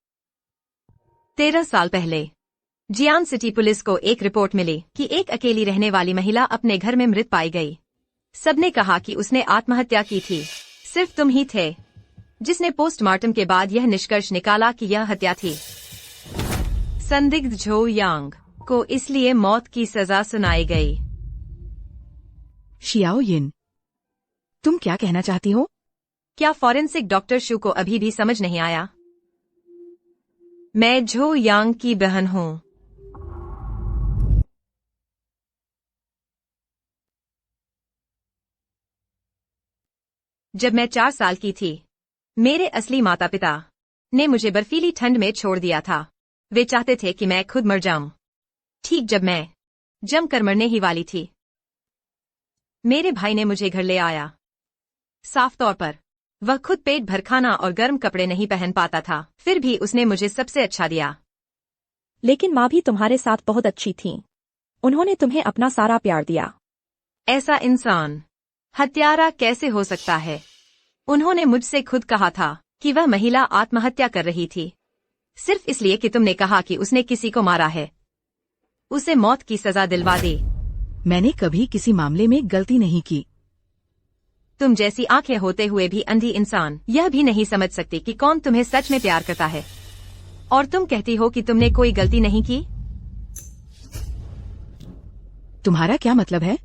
13 साल पहले जियांग सिटी पुलिस को एक रिपोर्ट मिली कि एक अकेली रहने वाली महिला अपने घर में मृत पाई गई। सबने कहा कि उसने आत्महत्या की थी। सिर्फ तुम ही थे जिसने पोस्टमार्टम के बाद यह निष्कर्ष निकाला कि यह हत्या थी। संदिग्ध झो यांग को इसलिए मौत की सजा सुनाई गई। शियाओ यिन, तुम क्या कहना चाहती हो? क्या फॉरेंसिक डॉक्टर शू को अभी भी समझ नहीं आया? मैं झो यांग की बहन हूँ। जब मैं 4 साल की थी, मेरे असली माता पिता ने मुझे बर्फीली ठंड में छोड़ दिया था। वे चाहते थे कि मैं खुद मर जाऊं। ठीक जब मैं जमकर मरने ही वाली थी, मेरे भाई ने मुझे घर ले आया। साफ तौर पर वह खुद पेट भर खाना और गर्म कपड़े नहीं पहन पाता था, फिर भी उसने मुझे सबसे अच्छा दिया। लेकिन माँ भी तुम्हारे साथ बहुत अच्छी थी। उन्होंने तुम्हें अपना सारा प्यार दिया। ऐसा इंसान हत्यारा कैसे हो सकता है? उन्होंने मुझसे खुद कहा था कि वह महिला आत्महत्या कर रही थी सिर्फ इसलिए कि तुमने कहा कि उसने किसी को मारा है। उसे मौत की सजा दिलवा दी। मैंने कभी किसी मामले में गलती नहीं की। तुम जैसी आंखें होते हुए भी अंधी इंसान यह भी नहीं समझ सकती कि कौन तुम्हें सच में प्यार करता है, और तुम कहती हो कि तुमने कोई गलती नहीं की। तुम्हारा क्या मतलब है?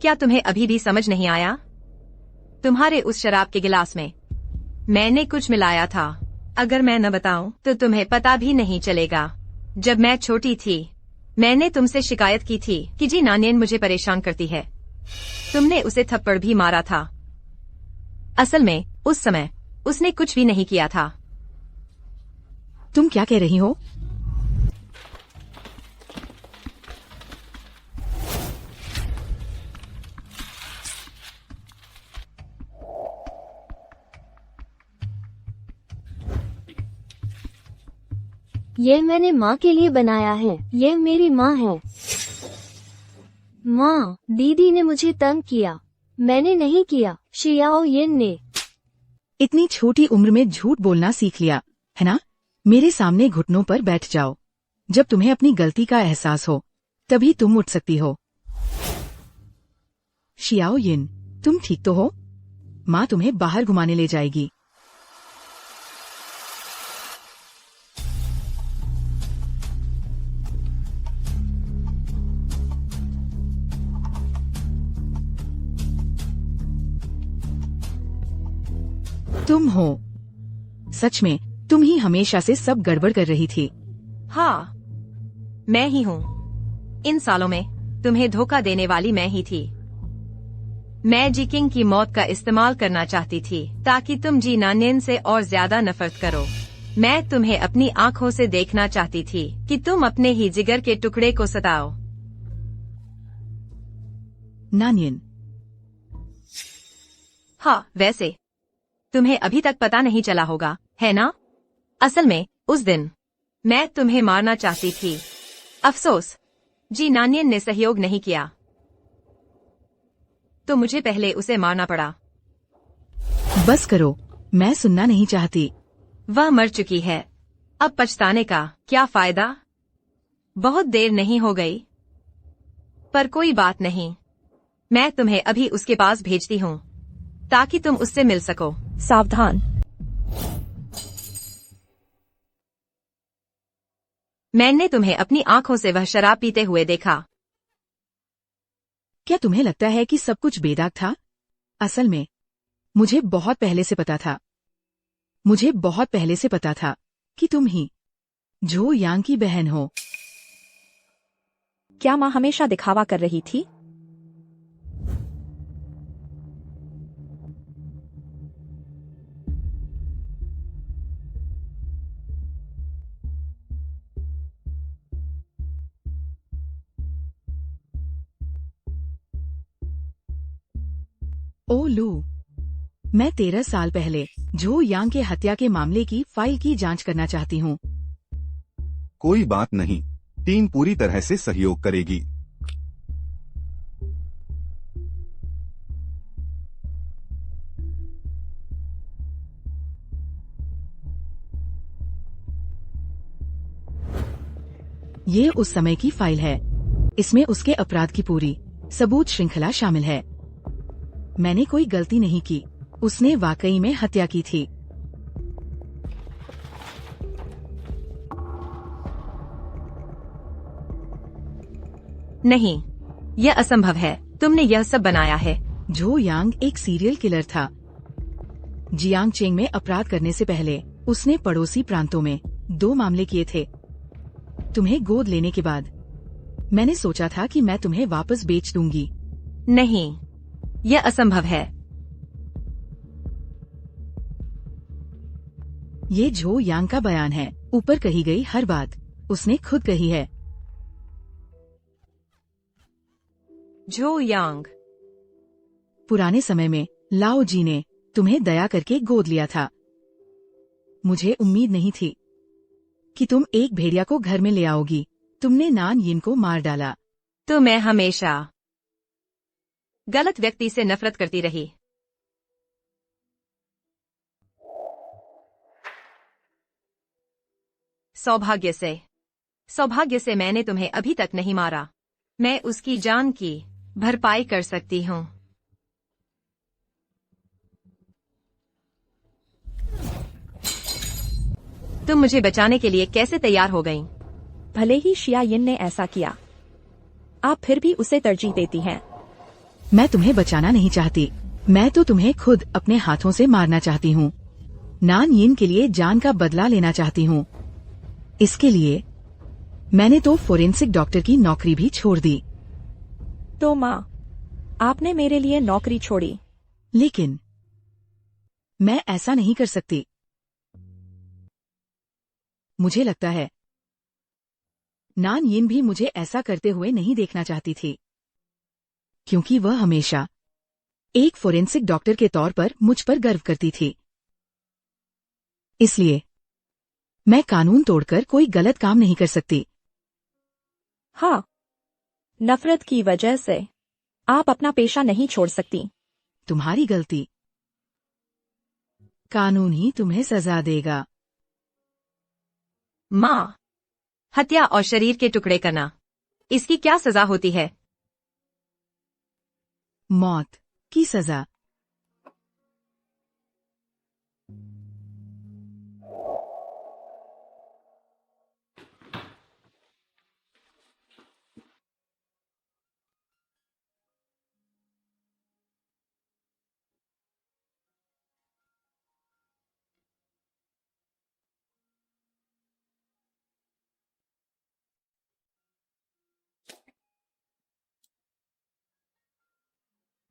क्या तुम्हें अभी भी समझ नहीं आया? तुम्हारे उस शराब के गिलास में मैंने कुछ मिलाया था। अगर मैं न बताऊं तो तुम्हें पता भी नहीं चलेगा। जब मैं छोटी थी, मैंने तुमसे शिकायत की थी कि जी नानियन मुझे परेशान करती है। तुमने उसे थप्पड़ भी मारा था। असल में उस समय उसने कुछ भी नहीं किया था। तुम क्या कह रही हो? ये मैंने माँ के लिए बनाया है। ये मेरी माँ है। माँ, दीदी ने मुझे तंग किया। मैंने नहीं किया, शियाओ यिन ने। इतनी छोटी उम्र में झूठ बोलना सीख लिया है ना? मेरे सामने घुटनों पर बैठ जाओ। जब तुम्हें अपनी गलती का एहसास हो तभी तुम उठ सकती हो। शियाओ यिन, तुम ठीक तो हो? माँ तुम्हें बाहर घुमाने ले जाएगी। तुम हो। सच में तुम ही हमेशा से सब गड़बड़ कर रही थी। हाँ, मैं ही हूँ। इन सालों में तुम्हें धोखा देने वाली मैं ही थी। मैं जी किंग की मौत का इस्तेमाल करना चाहती थी ताकि तुम जी नानियन से और ज्यादा नफरत करो। मैं तुम्हें अपनी आंखों से देखना चाहती थी कि तुम अपने ही जिगर के टुकड़े को सताओ। नानियन। हाँ, वैसे तुम्हें अभी तक पता नहीं चला होगा, है ना? असल में उस दिन मैं तुम्हें मारना चाहती थी। अफसोस, जी नानियन ने सहयोग नहीं किया, तो मुझे पहले उसे मारना पड़ा। बस करो, मैं सुनना नहीं चाहती। वह मर चुकी है। अब पछताने का क्या फायदा? बहुत देर नहीं हो गई। पर कोई बात नहीं, मैं तुम्हें अभी उसके पास भेजती हूँ ताकि तुम उससे मिल सको। सावधान। मैंने तुम्हें अपनी आंखों से वह शराब पीते हुए देखा। क्या तुम्हें लगता है कि सब कुछ बेदाग था? असल में मुझे बहुत पहले से पता था। मुझे बहुत पहले से पता था कि तुम ही झो यांग की बहन हो। क्या माँ हमेशा दिखावा कर रही थी? ओ लू, मैं 13 साल पहले झो यांग के हत्या के मामले की फाइल की जांच करना चाहती हूँ। कोई बात नहीं, टीम पूरी तरह से सहयोग करेगी। ये उस समय की फाइल है। इसमें उसके अपराध की पूरी सबूत श्रृंखला शामिल है। मैंने कोई गलती नहीं की। उसने वाकई में हत्या की थी। नहीं, यह असंभव है। तुमने यह सब बनाया है। झो यांग एक सीरियल किलर था। जियांग चेंग में अपराध करने से पहले उसने पड़ोसी प्रांतों में 2 मामले किए थे। तुम्हें गोद लेने के बाद मैंने सोचा था कि मैं तुम्हें वापस बेच दूंगी। नहीं, यह असंभव है। ये झो यांग का बयान है। ऊपर कही गई हर बात उसने खुद कही है। झो यांग। पुराने समय में लाओ जी ने तुम्हें दया करके गोद लिया था। मुझे उम्मीद नहीं थी कि तुम एक भेड़िया को घर में ले आओगी। तुमने नान यिन को मार डाला। तो मैं हमेशा गलत व्यक्ति से नफरत करती रही। सौभाग्य से मैंने तुम्हें अभी तक नहीं मारा। मैं उसकी जान की भरपाई कर सकती हूँ। तुम मुझे बचाने के लिए कैसे तैयार हो गईं? भले ही शिया यिन ने ऐसा किया, आप फिर भी उसे तरजीह देती हैं। मैं तुम्हें बचाना नहीं चाहती। मैं तो तुम्हें खुद अपने हाथों से मारना चाहती हूँ। नान यिन के लिए जान का बदला लेना चाहती हूँ। इसके लिए मैंने तो फोरेंसिक डॉक्टर की नौकरी भी छोड़ दी। तो माँ, आपने मेरे लिए नौकरी छोड़ी। लेकिन मैं ऐसा नहीं कर सकती। मुझे लगता है नान यिन भी मुझे ऐसा करते हुए नहीं देखना चाहती थी, क्योंकि वह हमेशा एक फोरेंसिक डॉक्टर के तौर पर मुझ पर गर्व करती थी। इसलिए मैं कानून तोड़कर कोई गलत काम नहीं कर सकती। हाँ, नफरत की वजह से आप अपना पेशा नहीं छोड़ सकती। तुम्हारी गलती। कानून ही तुम्हें सजा देगा। माँ, हत्या और शरीर के टुकड़े करना, इसकी क्या सजा होती है? मौत की सजा।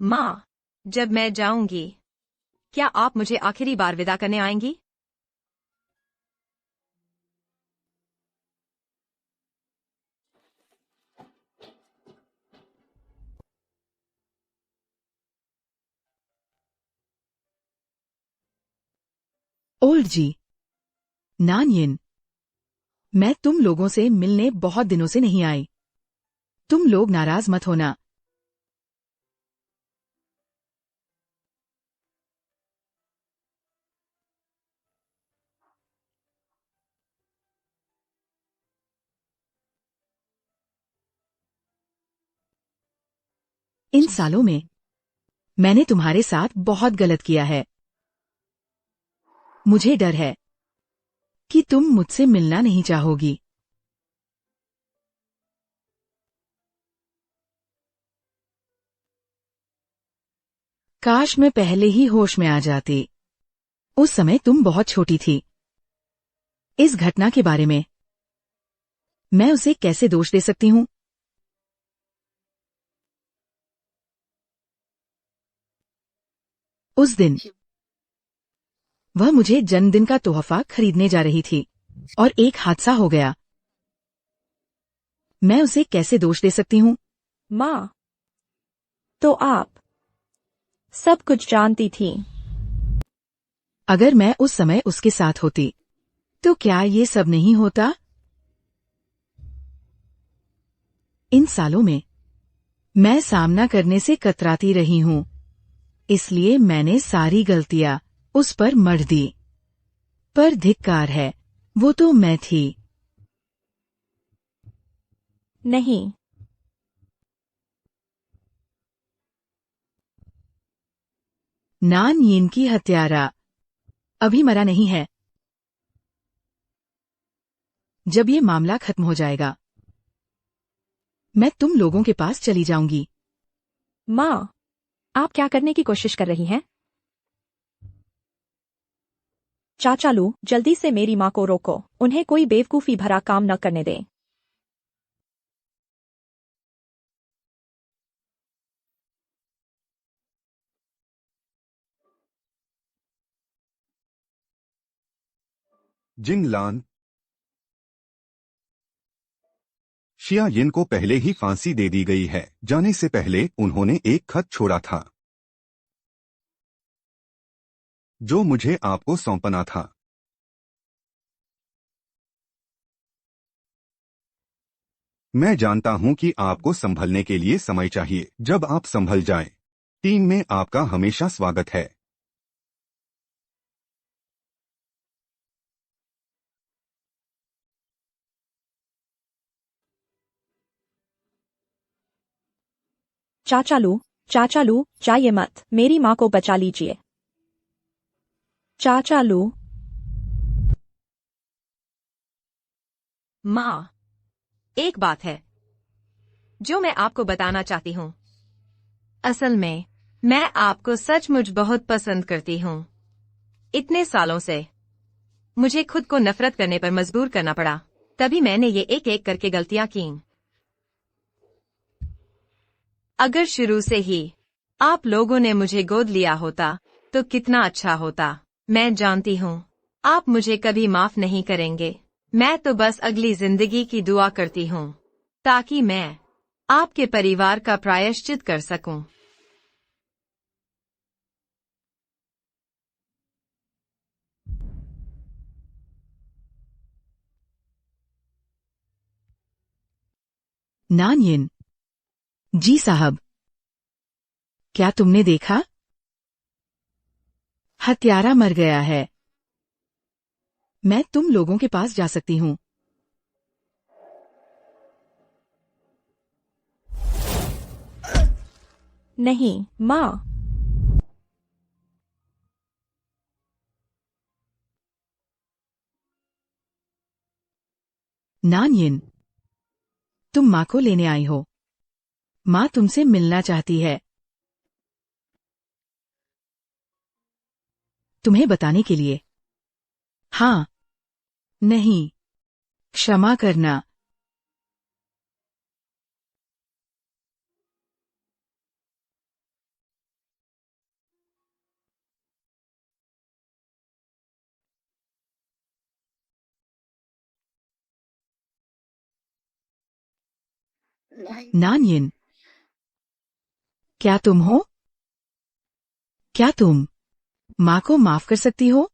माँ, जब मैं जाऊंगी, क्या आप मुझे आखिरी बार विदा करने आएंगी? ओल्ड जी, नानयिन, मैं तुम लोगों से मिलने बहुत दिनों से नहीं आई। तुम लोग नाराज मत होना। इन सालों में मैंने तुम्हारे साथ बहुत गलत किया है। मुझे डर है कि तुम मुझसे मिलना नहीं चाहोगी। काश मैं पहले ही होश में आ जाती। उस समय तुम बहुत छोटी थी। इस घटना के बारे में मैं उसे कैसे दोष दे सकती हूँ? उस दिन वह मुझे जन्मदिन का तोहफा खरीदने जा रही थी और एक हादसा हो गया। मैं उसे कैसे दोष दे सकती हूँ? माँ, तो आप सब कुछ जानती थी। अगर मैं उस समय उसके साथ होती तो क्या ये सब नहीं होता? इन सालों में मैं सामना करने से कतराती रही हूँ, इसलिए मैंने सारी गलतियां उस पर मढ़ दी। पर धिक्कार है, वो तो मैं थी। नहीं, नानयिन की हत्यारा अभी मरा नहीं है। जब ये मामला खत्म हो जाएगा, मैं तुम लोगों के पास चली जाऊंगी। माँ, आप क्या करने की कोशिश कर रही हैं? चाचा लू, जल्दी से मेरी माँ को रोको, उन्हें कोई बेवकूफी भरा काम न करने दें। जिंगलान, शिया यिन को पहले ही फांसी दे दी गई है। जाने से पहले उन्होंने एक खत छोड़ा था जो मुझे आपको सौंपना था। मैं जानता हूं कि आपको संभलने के लिए समय चाहिए। जब आप संभल जाएं, टीम में आपका हमेशा स्वागत है। चाचा लू, जाइए मत, मेरी माँ को बचा लीजिए। चाचा लू, माँ, एक बात है जो मैं आपको बताना चाहती हूँ। असल में मैं आपको सचमुच बहुत पसंद करती हूँ। इतने सालों से मुझे खुद को नफरत करने पर मजबूर करना पड़ा, तभी मैंने ये एक एक करके गलतियां की। अगर शुरू से ही आप लोगों ने मुझे गोद लिया होता तो कितना अच्छा होता। मैं जानती हूँ आप मुझे कभी माफ नहीं करेंगे। मैं तो बस अगली जिंदगी की दुआ करती हूँ ताकि मैं आपके परिवार का प्रायश्चित कर सकूं। नानयिन। जी साहब। क्या तुमने देखा? हत्यारा मर गया है। मैं तुम लोगों के पास जा सकती हूँ। नहीं माँ। नानयिन, तुम माँ को लेने आई हो। माँ तुमसे मिलना चाहती है। तुम्हें बताने के लिए। हाँ। नहीं। क्षमा करना। नानयिन, क्या तुम हो? क्या तुम माँ को माफ कर सकती हो?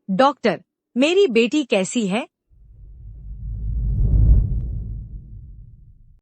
डॉक्टर, मेरी बेटी कैसी है?